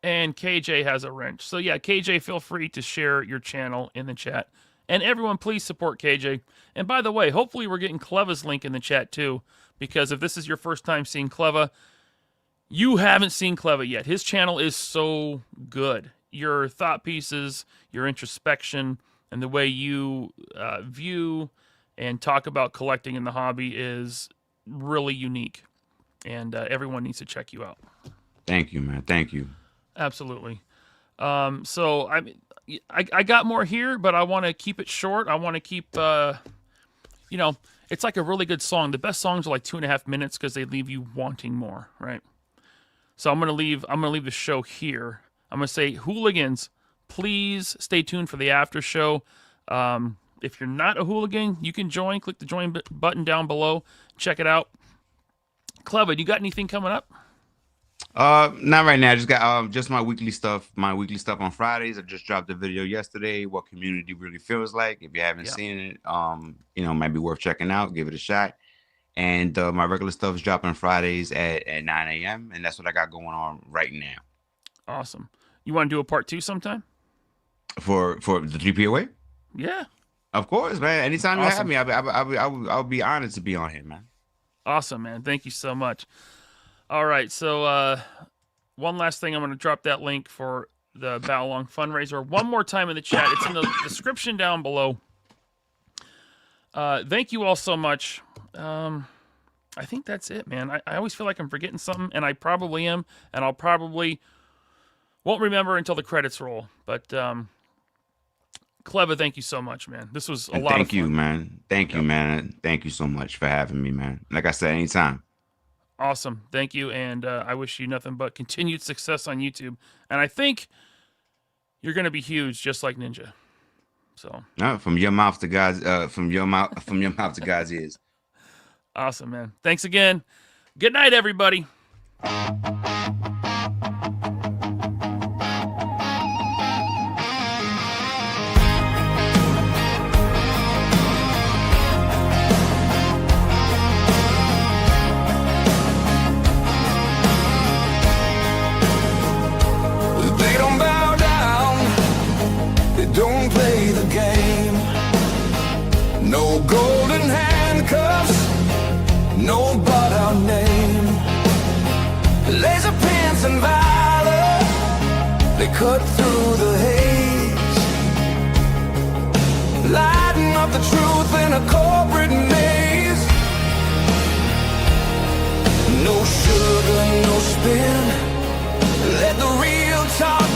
And KJ has a wrench. So yeah, KJ, feel free to share your channel in the chat. And everyone, please support KJ. And by the way, hopefully we're getting Cleva's link in the chat too, because if this is your first time seeing Cleva, you haven't seen Cleva yet. His channel is so good. Your thought pieces, your introspection, and the way you view and talk about collecting in the hobby is really unique. And everyone needs to check you out. Thank you, man. Thank you. Absolutely. So I got more here, but I want to keep it short. I want to keep, it's like a really good song. The best songs are like 2.5 minutes because they leave you wanting more, right? So I'm gonna leave the show here. I'm gonna say, hooligans, please stay tuned for the after show. If you're not a hooligan, you can join. Click the join button down below. Check it out. Cleva, you got anything coming up? Not right now. I just got just my weekly stuff. My weekly stuff on Fridays. I just dropped a video yesterday. What community really feels like. If you haven't seen it, might be worth checking out. Give it a shot. And my regular stuff is dropping Fridays at 9 a.m. And that's what I got going on right now. Awesome. You want to do a part 2 sometime? For the 3 POA? Yeah. Of course, man. Anytime you have me, I'll be honored to be on here, man. Awesome, man. Thank you so much. All right, so one last thing. I'm going to drop that link for the Bow Long fundraiser one more time in the chat. It's in the description down below. Thank you all so much. I think that's it, man. I always feel like I'm forgetting something, and I probably am, and I'll probably won't remember until the credits roll. But Cleva, thank you so much, man. This was a lot of fun. Thank you, man. Thank you, man. Thank you so much for having me, man. Like I said, anytime. Awesome. Thank you. And I wish you nothing but continued success on YouTube. And I think you're going to be huge, just like Ninja. So from your mouth to God's from your mouth to God's ears. Awesome, man. Thanks again. Good night, everybody. Don't play the game. No golden handcuffs, no bought-out name. LaserPants and valor, they cut through the haze, lighting up the truth in a corporate maze. No sugar, no spin, let the real talk